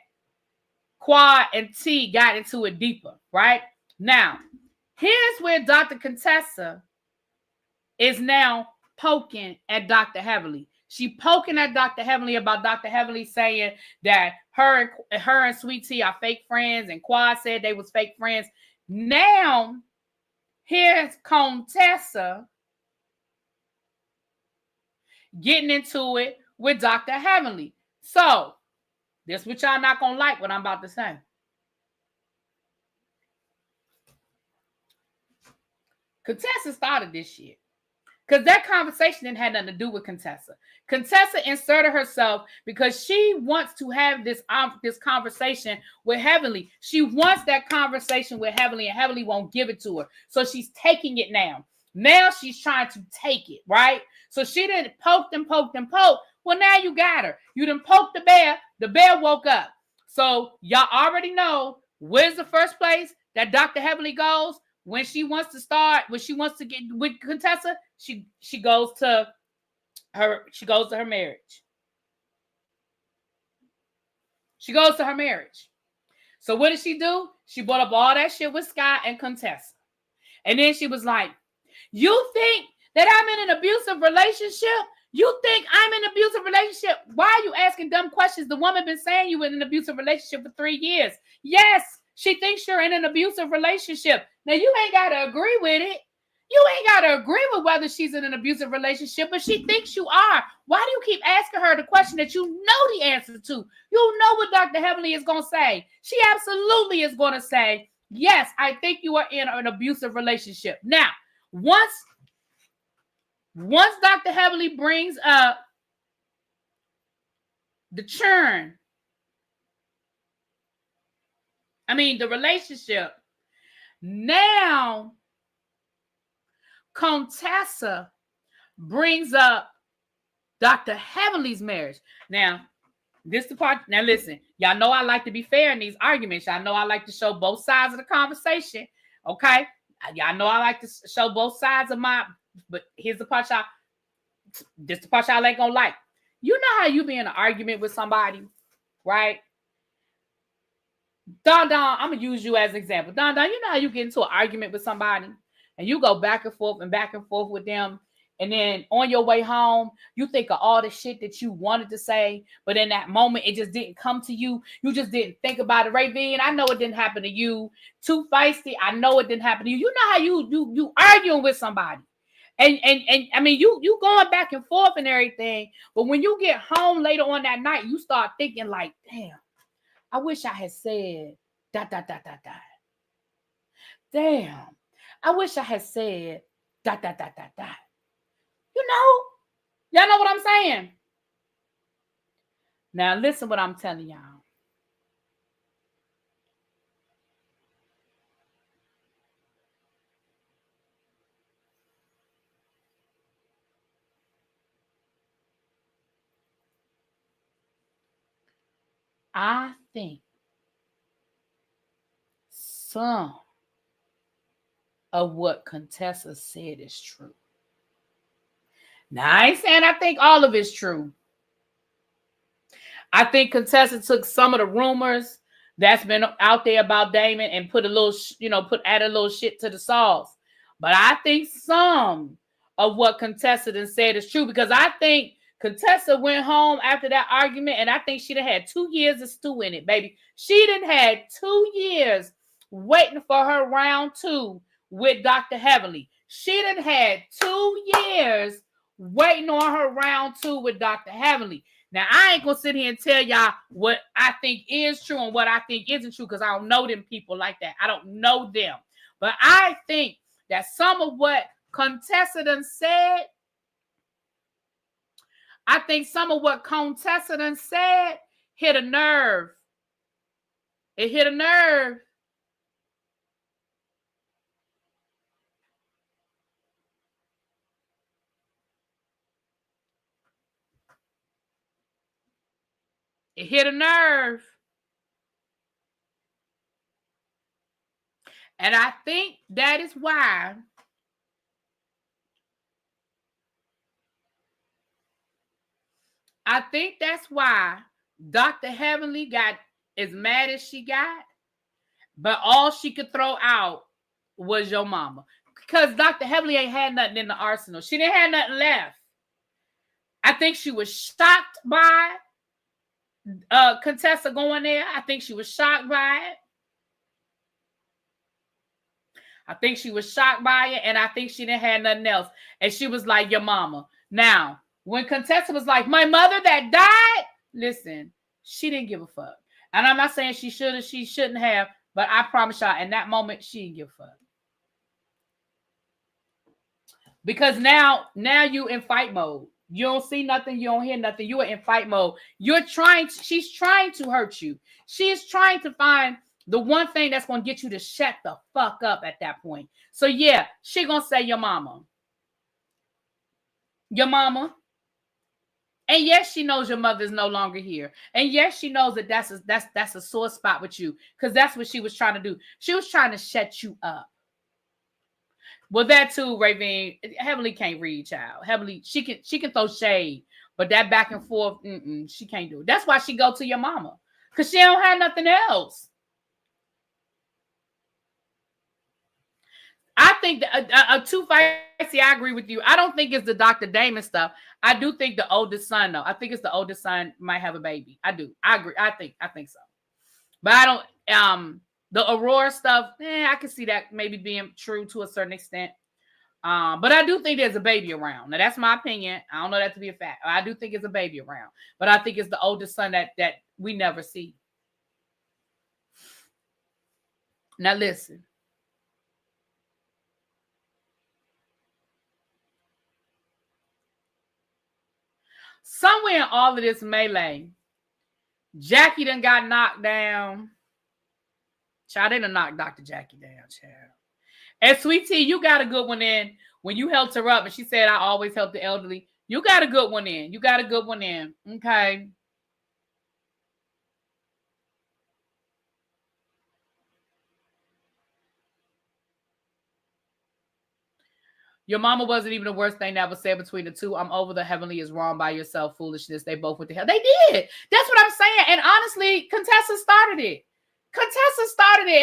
Quad and T got into it deeper, right? Now, here's where Dr. Contessa is now poking at Dr. Heavenly. She poking at Dr. Heavenly about Dr. Heavenly saying that her and Sweet Tea are fake friends, and Quad said they was fake friends. Now, here's Contessa getting into it with Dr. Heavenly. So, this what y'all not gonna like what I'm about to say. Contessa started this shit. Because that conversation didn't have nothing to do with Contessa. Contessa inserted herself because she wants to have this conversation with Heavenly. She wants that conversation with Heavenly, and Heavenly won't give it to her. So she's taking it now. Now she's trying to take it, right? So she didn't poke and poke and poke. Well, now you got her. You done poked the bear. The bear woke up. So y'all already know where's the first place that Dr. Heavenly goes when she wants to start, when she wants to get with Contessa. She goes to her marriage. She goes to her marriage. So what did she do? She brought up all that shit with Sky and Contessa. And then she was like, you think that I'm in an abusive relationship? You think I'm in an abusive relationship? Why are you asking dumb questions? The woman been saying you in an abusive relationship for 3 years. Yes, she thinks you're in an abusive relationship. Now, you ain't got to agree with it. You ain't got to agree with whether she's in an abusive relationship, but she thinks you are. Why do you keep asking her the question that you know the answer to? You know what Dr. Heavenly is going to say. She absolutely is going to say, yes, I think you are in an abusive relationship. Now, once Dr. Heavenly brings up the churn, the relationship, now Contessa brings up Dr. Heavenly's marriage. Now, this the part. Now, listen, y'all know I like to be fair in these arguments. Y'all know I like to show both sides of the conversation. Okay, y'all know I like to show both sides of my. But here's the part y'all. This the part y'all ain't gonna like. You know how you be in an argument with somebody, right? Don, I'm gonna use you as an example. Don, you know how you get into an argument with somebody and you go back and forth with them, and then on your way home, you think of all the shit that you wanted to say, but in that moment, it just didn't come to you. You just didn't think about it, right, Vin? I know it didn't happen to you. Too feisty. I know it didn't happen to you. You know how you arguing with somebody. And you going back and forth and everything, but when you get home later on that night, you start thinking like, damn, I wish I had said ... Damn, I wish I had said ... You know, y'all know what I'm saying? Now listen what I'm telling y'all. I think some of what Contessa said is true. Now, I ain't saying I think all of it's true. I think Contessa took some of the rumors that's been out there about Damon and put a little, add a little shit to the sauce. But I think some of what Contessa done said is true, because I think Contessa went home after that argument, and I think she'd have had 2 years of stew in it, baby. She done had 2 years waiting for her round 2 with Dr. Heavenly. She done had 2 years waiting on her round 2 with Dr. Heavenly. Now, I ain't gonna sit here and tell y'all what I think is true and what I think isn't true, because I don't know them people like that. I don't know them. But I think that some of what Contessa done said, I think some of what Contessa done said hit a nerve. It hit a nerve. It hit a nerve. And I think that is why Dr. Heavenly got as mad as she got, but all she could throw out was your mama. Because Dr. Heavenly ain't had nothing in the arsenal. She didn't have nothing left. I think she was shocked by Contessa going there. I think she was shocked by it. And I think she didn't have nothing else. And she was like, your mama. Now, when Contessa was like, my mother that died, listen, she didn't give a fuck. And I'm not saying she should or she shouldn't have, but I promise y'all, in that moment, she didn't give a fuck. Because now you in fight mode. You don't see nothing, you don't hear nothing. You are in fight mode. She's trying to hurt you. She is trying to find the one thing that's going to get you to shut the fuck up at that point. So yeah, she going to say your mama. Your mama. And yes, she knows your mother's no longer here. And yes, she knows that that's a sore spot with you, because that's what she was trying to do. She was trying to shut you up. Well, that too, Raven. Heavenly can't read, child. Heavenly, she can throw shade, but that back and forth, she can't do it. That's why she go to your mama, because she don't have nothing else. I think that too feisty. I agree with you. I don't think it's the Dr. Damon stuff. I do think the oldest son, though. I think it's the oldest son might have a baby. I do. I agree. I think so. But I don't. The Aurora stuff, I can see that maybe being true to a certain extent. But I do think there's a baby around. Now, that's my opinion. I don't know that to be a fact. I do think it's a baby around. But I think it's the oldest son that we never see. Now, listen. Somewhere in all of this melee, Jackie done got knocked down. Child, they done knocked Dr. Jackie down, child. And Sweet Tea, you got a good one in when you helped her up. And she said, I always help the elderly. You got a good one in. Okay. Your mama wasn't even the worst thing that was said between the two. I'm over the Heavenly is wrong by yourself foolishness. They both went to hell. They did. That's what I'm saying. And honestly, Contessa started it.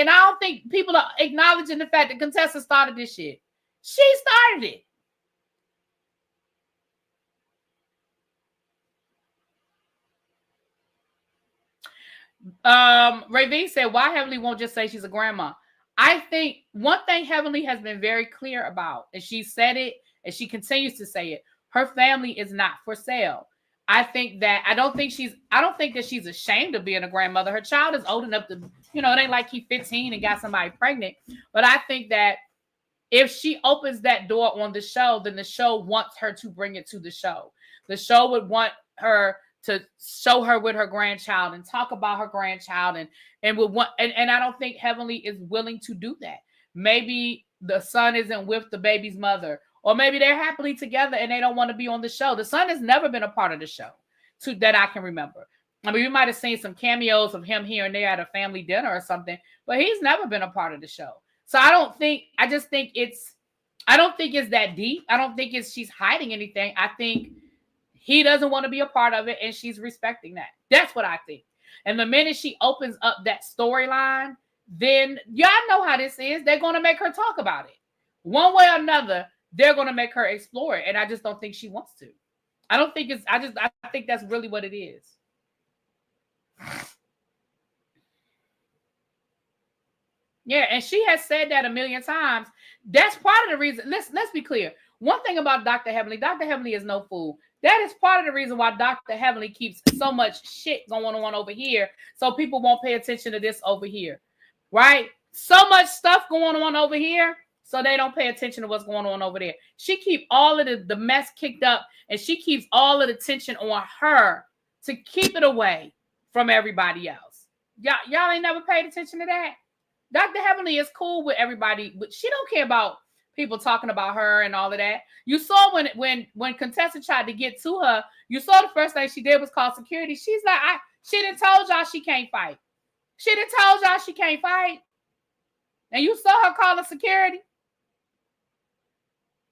And I don't think people are acknowledging the fact that Contessa started this shit. She started it. Ravine said, why Heavenly won't just say she's a grandma? I think one thing Heavenly has been very clear about, and she said it, and she continues to say it, her family is not for sale. I don't think that she's ashamed of being a grandmother. Her child is old enough to, it ain't like he's 15 and got somebody pregnant. But I think that if she opens that door on the show, then the show wants her to bring it to the show. The show would want her to show her with her grandchild and talk about her grandchild and would want, and I don't think Heavenly is willing to do that. Maybe the son isn't with the baby's mother, or maybe they're happily together and they don't want to be on the show. The son has never been a part of the show that I can remember. I mean, we might have seen some cameos of him here and there at a family dinner or something, but he's never been a part of the show. So I don't think it's that deep. I don't think she's hiding anything. I think he doesn't want to be a part of it, and she's respecting that. That's what I think. And the minute she opens up that storyline, then y'all know how this is. They're going to make her talk about it. One way or another, they're going to make her explore it. And I just don't think she wants to. I think that's really what it is. Yeah, and she has said that a million times. That's part of the reason. Let's be clear. One thing about Dr. Heavenly is no fool. That is part of the reason why Dr. Heavenly keeps so much shit going on over here, so people won't pay attention to this over here, right? So much stuff going on over here, so they don't pay attention to what's going on over there. She keep all of the mess kicked up, and she keeps all of the tension on her to keep it away from everybody else. Y'all ain't never paid attention to that. Dr. Heavenly is cool with everybody, but she don't care about people talking about her and all of that. You saw when Contessa tried to get to her, you saw the first thing she did was call security. She's like, she done told y'all she can't fight. She done told y'all she can't fight. And you saw her calling security.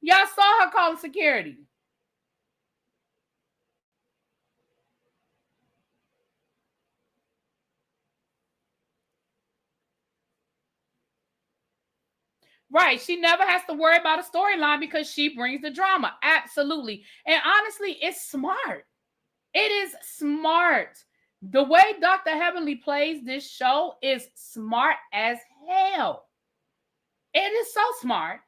Y'all saw her calling security. Right. She never has to worry about a storyline because she brings the drama. Absolutely. And honestly, it's smart. It is smart. The way Dr. Heavenly plays this show is smart as hell. It is so smart.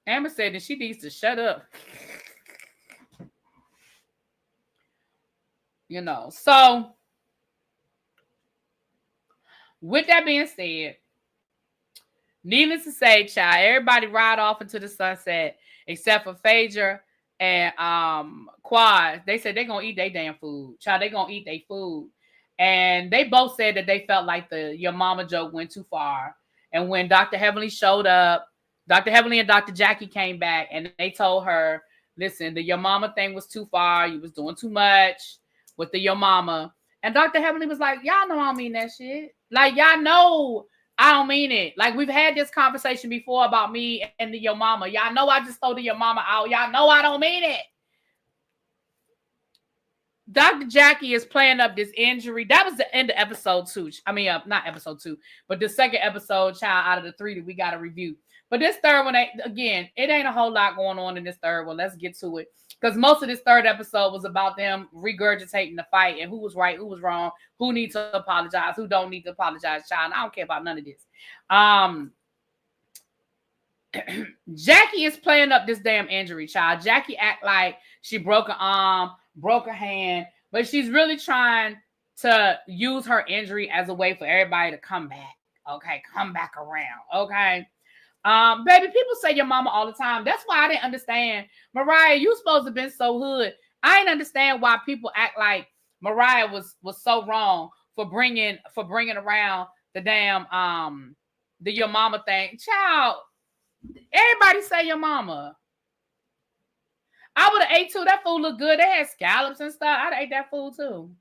Amber said that she needs to shut up. You know, so with that being said, needless to say, child, everybody ride off into the sunset except for Phaedra and Quad. They said they're gonna eat their damn food. Child, they're gonna eat their food. And they both said that they felt like the your mama joke went too far. And when Dr. Heavenly showed up, Dr. Heavenly and Dr. Jackie came back and they told her, listen, the your mama thing was too far. You was doing too much with the your mama. And Dr. Heavenly was like, y'all know I don't mean that shit. Like, y'all know I don't mean it. Like, we've had this conversation before about me and the your mama. Y'all know I just told the your mama out. Y'all know I don't mean it. Dr. Jackie is playing up this injury. That was the end of episode 2. I mean, not episode 2, but the second episode, child, out of the 3 that we got to review. But this third one, again, it ain't a whole lot going on in this third one. Let's get to it. Because most of this third episode was about them regurgitating the fight and who was right, who was wrong, who needs to apologize, who don't need to apologize, child. And I don't care about none of this. Jackie is playing up this damn injury, child. Jackie act like she broke her arm, broke her hand, but she's really trying to use her injury as a way for everybody to come back. Okay, come back around. Okay. Baby, people say your mama all the time. That's why I didn't understand. Mariah, you supposed to have been so hood. I didn't understand why people act like Mariah was so wrong for bringing around the damn the your mama thing. Child, everybody say your mama. I would have ate too. That food looked good. They had scallops and stuff. I'd ate that food too.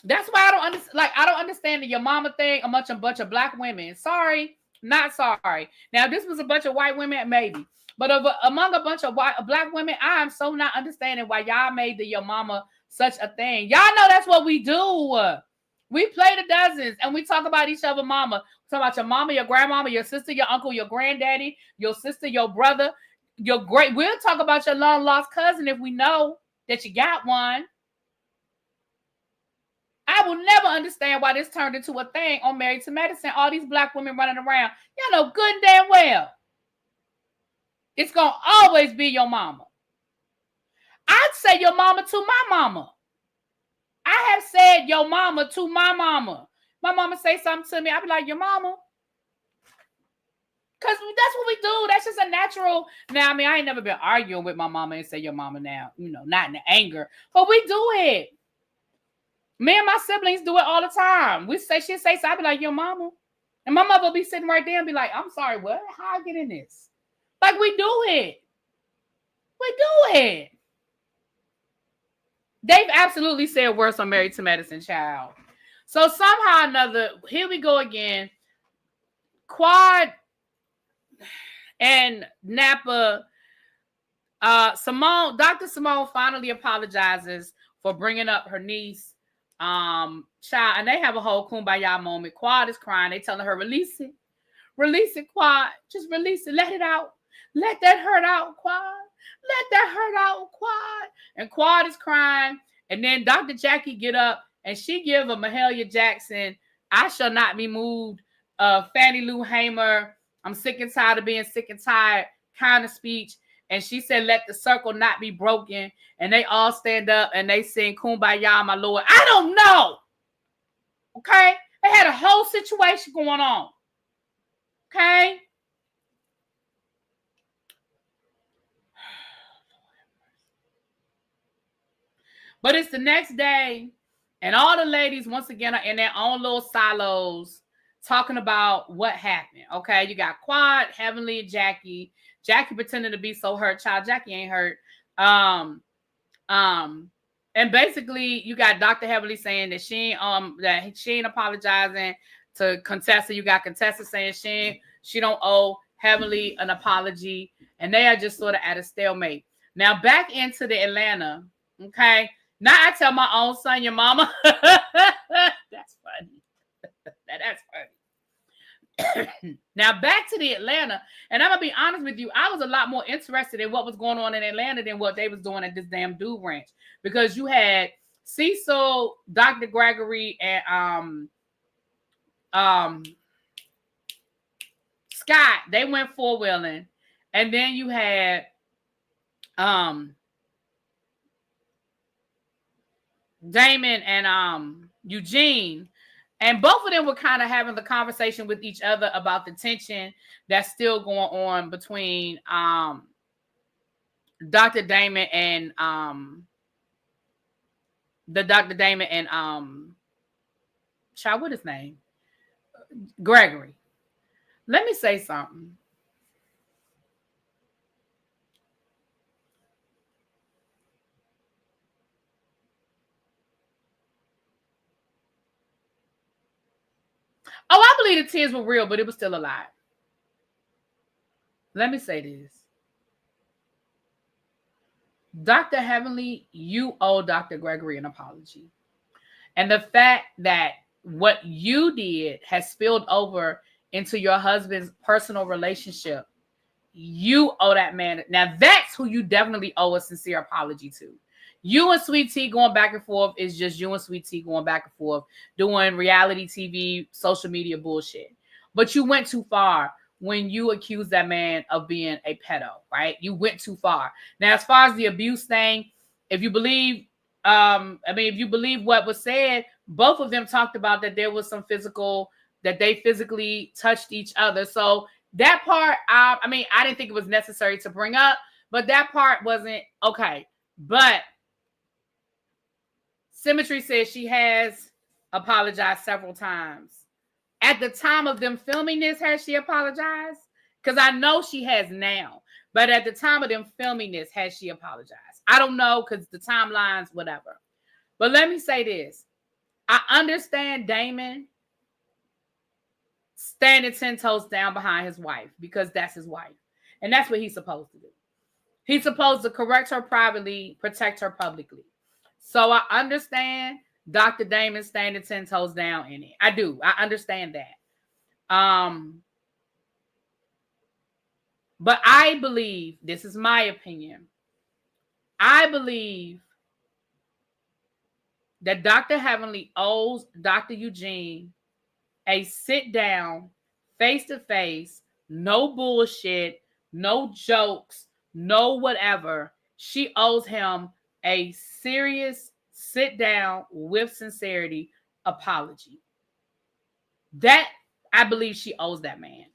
That's why I don't understand. Like, I don't understand the your mama thing. A bunch of black women. Sorry, not sorry. Now, if this was a bunch of white women, maybe. But among a bunch of black women, I am so not understanding why y'all made the your mama such a thing. Y'all know that's what we do. We play the dozens and we talk about each other mama. We talk about your mama, your grandmama, your sister, your uncle, your granddaddy, your sister, your brother, your great. We'll talk about your long lost cousin if we know that you got one. I will never understand why this turned into a thing on Married to Medicine. All these black women running around. Y'all know good and damn well it's going to always be your mama. I'd say your mama to my mama. I have said your mama to my mama. My mama say something to me. I be like, your mama? Because that's what we do. That's just a natural. Now, I mean, I ain't never been arguing with my mama and say your mama now. You know, not in anger. But we do it. Me and my siblings do it all the time. She'll say so. I be like, your mama. And my mother will be sitting right there and be like, I'm sorry, what? How I get in this? Like, we do it. We do it. They've absolutely said worse on Married to Medicine, child. So somehow or another, here we go again. Quad and Napa. Dr. Simone finally apologizes for bringing up her niece. Child, and they have a whole kumbaya moment. Quad is crying. They telling her, release it, Quad. Just release it. Let it out. Let that hurt out, Quad. Let that hurt out, Quad. And Quad is crying. And then Dr. Jackie get up and she give a Mahalia Jackson, I shall not be moved, Fannie Lou Hamer, I'm sick and tired of being sick and tired kind of speech. And she said, let the circle not be broken. And they all stand up and they sing Kumbaya, my Lord. I don't know. Okay? They had a whole situation going on. Okay? But it's the next day, and all the ladies, once again, are in their own little silos talking about what happened. Okay? You got Quad, Heavenly, and Jackie. Jackie pretending to be so hurt. Child, Jackie ain't hurt. And basically, you got Dr. Heavenly saying that she ain't apologizing to Contessa. You got Contessa saying she don't owe Heavenly an apology, and they are just sort of at a stalemate. Now back into the Atlanta, okay. Now I tell my own son, your mama. That's funny. That's funny. Now back to the Atlanta, and I'm gonna be honest with you, I was a lot more interested in what was going on in Atlanta than what they was doing at this damn dude ranch, because you had Cecil, Dr. Gregory, and Scott. They went four-wheeling, and then you had Damon and Eugene. And both of them were kind of having the conversation with each other about the tension that's still going on between Dr. Damon and child, what his name? Gregory. Let me say something. Oh, I believe the tears were real, but it was still a lie. Let me say this. Dr. Heavenly, you owe Dr. Gregory an apology. And the fact that what you did has spilled over into your husband's personal relationship, you owe that man. Now, that's who you definitely owe a sincere apology to. You and Sweet Tea going back and forth is just you and Sweet Tea going back and forth, doing reality TV, social media bullshit. But you went too far when you accused that man of being a pedo, right? You went too far. Now, as far as the abuse thing, if you believe, if you believe what was said, both of them talked about that there was some physical, that they physically touched each other. So that part, I didn't think it was necessary to bring up, but that part wasn't okay. But Symmetry says she has apologized several times. At the time of them filming this, has she apologized? Because I know she has now. But at the time of them filming this, has she apologized? I don't know, because the timelines, whatever. But let me say this. I understand Damon standing 10 toes down behind his wife, because that's his wife. And that's what he's supposed to do. He's supposed to correct her privately, protect her publicly. So I understand Dr. Damon standing 10 toes down in it. I do. I understand that. But I believe, this is my opinion, I believe that Dr. Heavenly owes Dr. Eugene a sit down, face-to-face, no bullshit, no jokes, no whatever. She owes him a serious sit down with sincerity apology. That I believe she owes that man.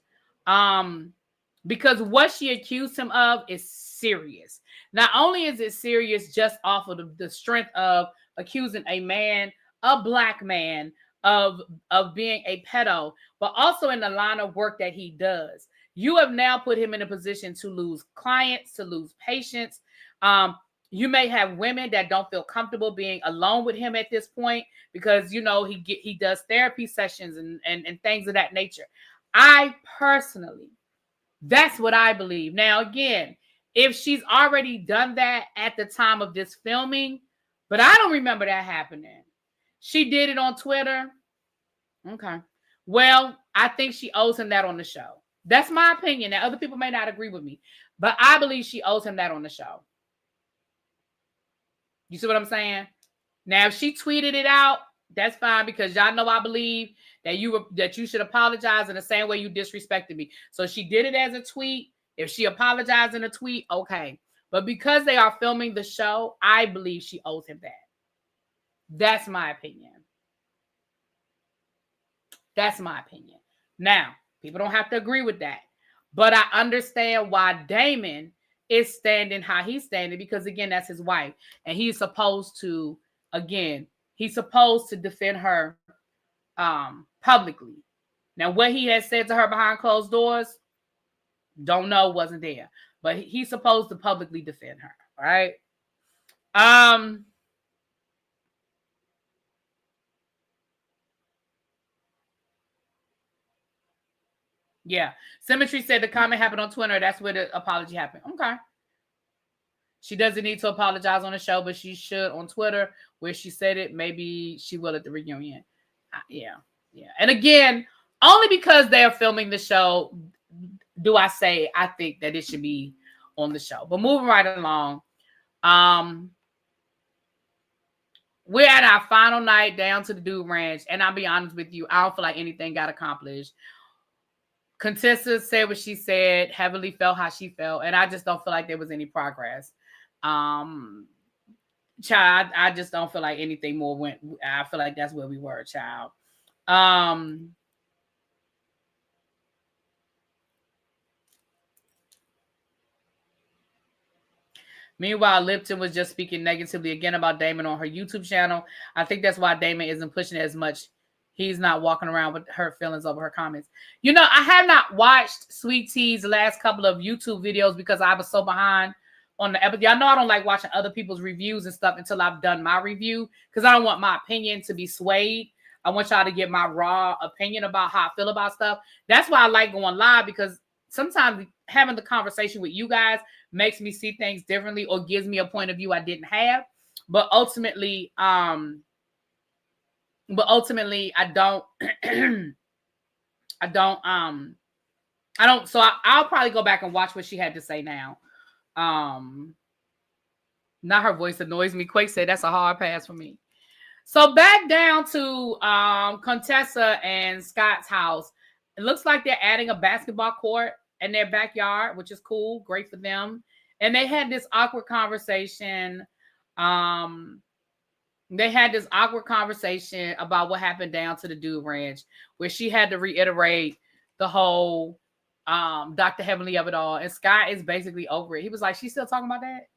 Because what she accused him of is serious. Not only is it serious just off of the strength of accusing a man, a black man, of being a pedo, but also in the line of work that he does. You have now put him in a position to lose clients, to lose patients. You may have women that don't feel comfortable being alone with him at this point because, you know, he does therapy sessions and things of that nature. I personally, that's what I believe. Now, again, if she's already done that at the time of this filming, but I don't remember that happening. She did it on Twitter. Okay. Well, I think she owes him that on the show. That's my opinion. Now, other people may not agree with me, but I believe she owes him that on the show. You see what I'm saying? Now, if she tweeted it out, That's fine, because y'all know I believe that you should apologize in the same way you disrespected me. So she did it as a tweet. If she apologized in a tweet, okay. But because they are filming the show, I believe she owes him that. That's my opinion. That's my opinion. Now, people don't have to agree with that. But I understand why Damon is standing how he's standing, because, again, that's his wife. And he's supposed to, defend her publicly. Now, what he has said to her behind closed doors, don't know, wasn't there. But he's supposed to publicly defend her, right? Yeah. Symmetry said the comment happened on Twitter. That's where the apology happened. Okay. She doesn't need to apologize on the show, but she should on Twitter, where she said it. Maybe she will at the reunion. Yeah. And again, only because they are filming the show do I say I think that it should be on the show. But moving right along, we're at our final night down to the Dude Ranch, and I'll be honest with you, I don't feel like anything got accomplished. Contessa said what she said, Heavenly felt how she felt, and I just don't feel like there was any progress. Child, I just don't feel like anything more went. I feel like that's where we were, child. Meanwhile, Lipton was just speaking negatively again about Damon on her YouTube channel. I think that's why Damon isn't pushing it as much. He's not walking around with her feelings over her comments. You know, I have not watched Sweet Tea's last couple of YouTube videos because I was so behind on the episode. Y'all know I don't like watching other people's reviews and stuff until I've done my review, because I don't want my opinion to be swayed. I want y'all to get my raw opinion about how I feel about stuff. That's why I like going live, because sometimes having the conversation with you guys makes me see things differently or gives me a point of view I didn't have. But ultimately, I don't, so I'll probably go back and watch what she had to say now. Not her voice annoys me. Quake said that's a hard pass for me. So back down to Contessa and Scott's house. It looks like they're adding a basketball court in their backyard, which is cool. Great for them. And they had this awkward conversation. They had this awkward conversation about what happened down to the Dude Ranch, where she had to reiterate the whole Dr. Heavenly of it all. And Scott is basically over it. He was like, she's still talking about that?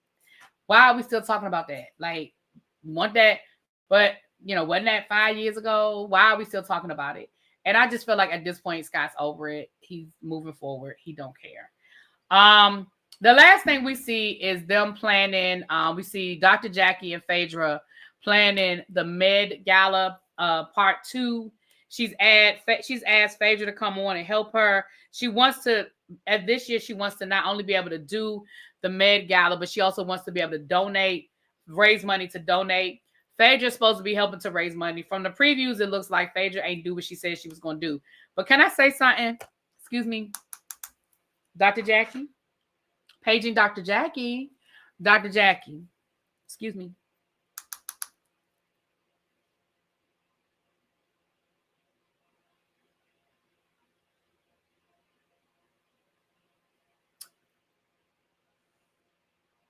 Why are we still talking about that? Like, want that, but, you know, wasn't that 5 years ago? Why are we still talking about it? And I just feel like at this point, Scott's over it. He's moving forward. He don't care. The last thing we see is them planning. We see Dr. Jackie and Phaedra planning the Med Gala part 2. She's asked Phaedra to come on and help her. She wants to, at this year, she wants to not only be able to do the Med Gala, but she also wants to be able to raise money to donate. Phaedra's supposed to be helping to raise money. From the previews, it looks like Phaedra ain't do what she said she was going to do. But can I say something? Excuse me. Dr. Jackie? Paging Dr. Jackie. Dr. Jackie. Excuse me.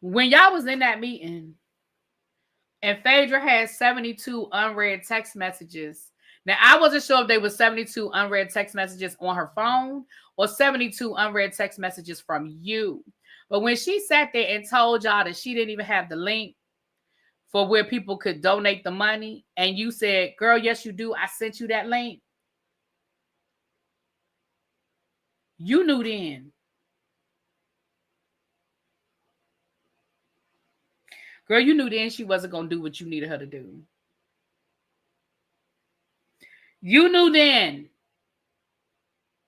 When y'all was in that meeting and Phaedra had 72 unread text messages. Now, I wasn't sure if they were 72 unread text messages on her phone or 72 unread text messages from you. But when she sat there and told y'all that she didn't even have the link for where people could donate the money, and you said, girl, yes, you do. I sent you that link. You knew then. Girl, you knew then she wasn't going to do what you needed her to do. You knew then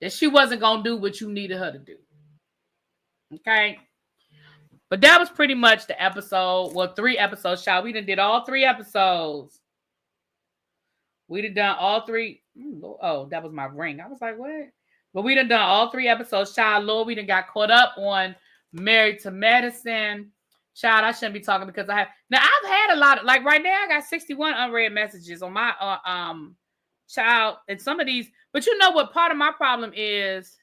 that she wasn't going to do what you needed her to do. Okay? But that was pretty much the episode. Well, 3 episodes, child. We done did all 3 episodes. We done all 3. Oh, that was my ring. I was like, what? But we done all 3 episodes, child. Lord, we done got caught up on Married to Medicine. Child, I shouldn't be talking because I've had a lot of, like right now I got 61 unread messages on my child and some of these, but you know what part of my problem is?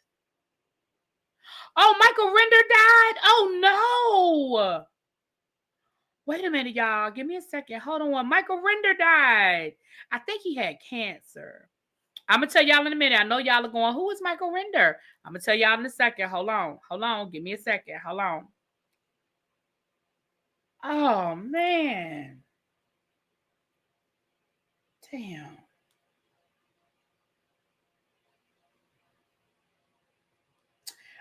Oh, Michael Render died. Oh no. Wait a minute, y'all. Give me a second. Hold on. Michael Render died. I think he had cancer. I'm going to tell y'all in a minute. I know y'all are going, who is Michael Render? I'm going to tell y'all in a second. Hold on. Give me a second. Hold on. Oh, man. Damn.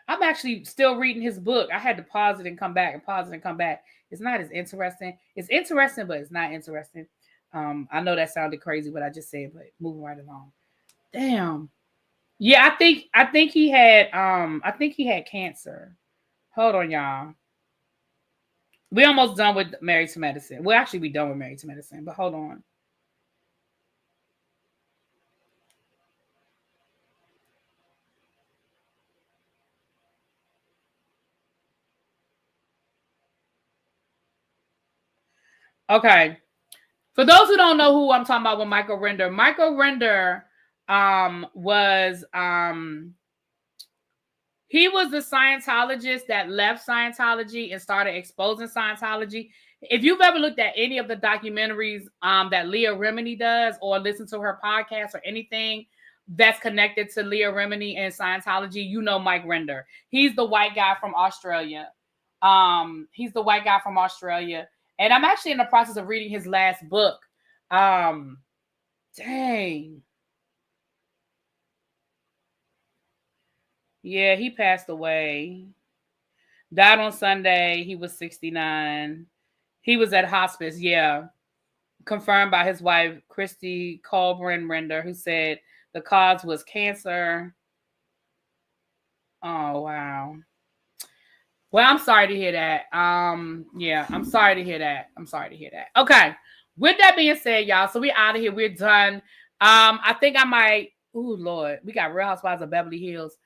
I'm actually still reading his book. I had to pause it and come back and pause it and come back. It's not as interesting. It's interesting, but it's not interesting. I know that sounded crazy what I just said, but moving right along. Damn. Yeah, I think he had cancer. Hold on, y'all. We almost done with Married to Medicine. We'll actually be done with Married to Medicine, but hold on. Okay. For those who don't know who I'm talking about with Michael Render was he was the Scientologist that left Scientology and started exposing Scientology. If you've ever looked at any of the documentaries that Leah Remini does or listen to her podcast or anything that's connected to Leah Remini and Scientology, you know Mike Render. He's the white guy from Australia. And I'm actually in the process of reading his last book. Dang. Yeah, he passed away. Died on Sunday. He was 69. He was at hospice, yeah. Confirmed by his wife, Christy Colburn Render, who said the cause was cancer. Oh, wow. Well, I'm sorry to hear that. Yeah, I'm sorry to hear that. Okay. With that being said, y'all, so we're out of here. We're done. I think I might. Ooh, Lord, we got Real Housewives of Beverly Hills.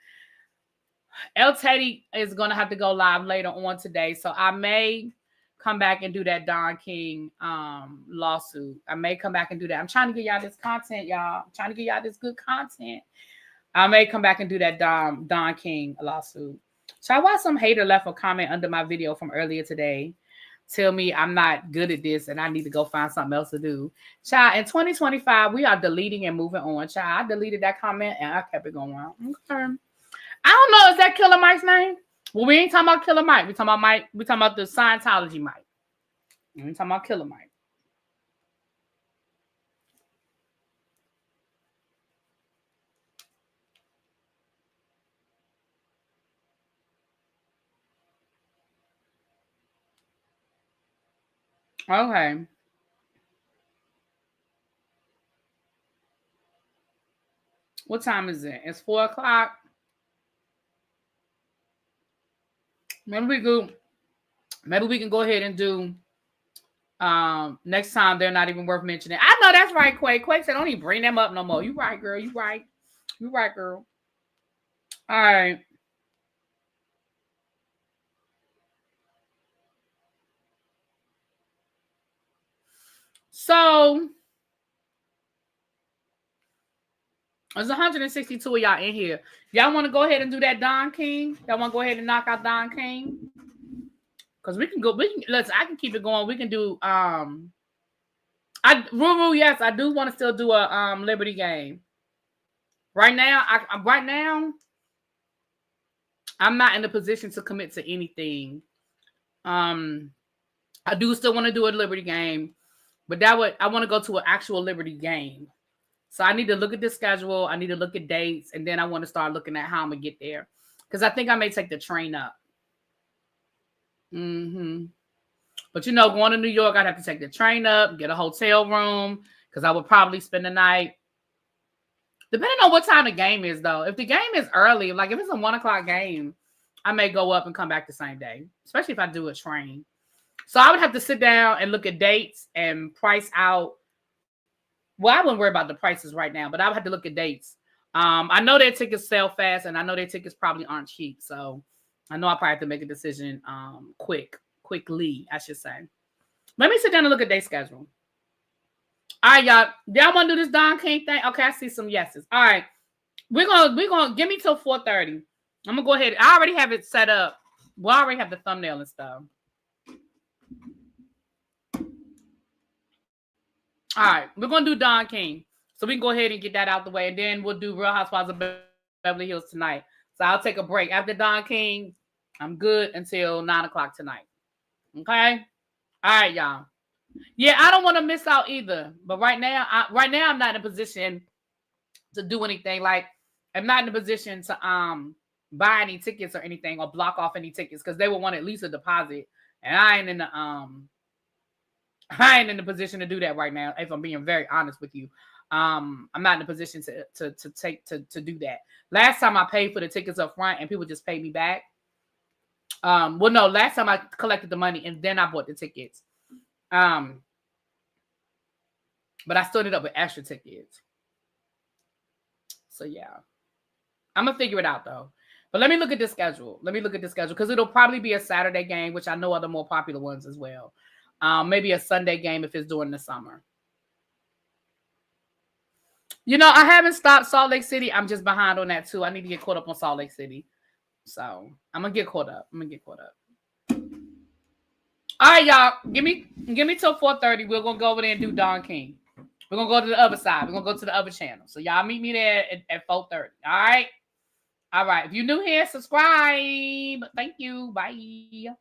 El Teddy is gonna have to go live later on today, so I may come back and do that Don King lawsuit. I may come back and do that. I'm trying to get y'all this content, y'all. I'm trying to get y'all this good content. I may come back and do that Don King lawsuit. So I watched some hater left a comment under my video from earlier today. Tell me I'm not good at this and I need to go find something else to do. Child, in 2025, we are deleting and moving on. Child, I deleted that comment and I kept it going. Okay. I don't know. Is that Killer Mike's name? Well, we ain't talking about Killer Mike. We talking about Mike. We talking about the Scientology Mike. We ain't talking about Killer Mike. Okay. What time is it? It's 4:00. Maybe we can go ahead and do next time they're not even worth mentioning. I know that's right, Quake. Quake said don't even bring them up no more. You right, girl. You right, girl. All right. So there's 162 of y'all in here. Y'all want to go ahead and do that Don King? Y'all want to go ahead and knock out Don King? Because I can keep it going. We can do yes, I do want to still do a Liberty game. Right now, I'm not in a position to commit to anything. I do still want to do a Liberty game, but I want to go to an actual Liberty game. So I need to look at the schedule. I need to look at dates, and then I want to start looking at how I'm gonna get there. Because I think I may take the train up. But going to New York, I'd have to take the train up, get a hotel room, because I would probably spend the night. Depending on what time the game is, though. If the game is early, like if it's a 1:00 game, I may go up and come back the same day, especially if I do a train. So I would have to sit down and look at dates and price out. Well, I wouldn't worry about the prices right now, but I would have to look at dates. I know their tickets sell fast, and I know their tickets probably aren't cheap. So I know I probably have to make a decision quick. quickly, I should say. Let me sit down and look at their schedule. All right, y'all. Y'all want to do this Don King thing? Okay, I see some yeses. All right. We're gonna give me till 4:30. I'm gonna go ahead. I already have it set up. Well, I already have the thumbnail and stuff. All right, we're gonna do Don King. So we can go ahead and get that out the way, and then we'll do Real Housewives of Beverly Hills tonight. So I'll take a break. After Don King, I'm good until 9 o'clock tonight. Okay? All right, y'all. Yeah, I don't want to miss out either. But right now, I'm not in a position to do anything. Like, I'm not in a position to buy any tickets or anything or block off any tickets because they will want at least a deposit. And I ain't in the position to do that right now, if I'm being very honest with you. I'm not in a position to do that. Last time I paid for the tickets up front and people just paid me back. Well, no, last time I collected the money and then I bought the tickets. But I still ended up with extra tickets. So yeah, I'm gonna figure it out though. But let me look at the schedule. Because it'll probably be a Saturday game, which I know are the more popular ones as well. Maybe a Sunday game if it's during the summer. You know, I haven't stopped Salt Lake City. I'm just behind on that too. I need to get caught up on Salt Lake City. So I'm gonna get caught up. All right, y'all. Give me till 4:30. We're gonna go over there and do Don King. We're gonna go to the other side. We're gonna go to the other channel. So y'all meet me there at 4:30. All right. If you're new here, subscribe. Thank you. Bye.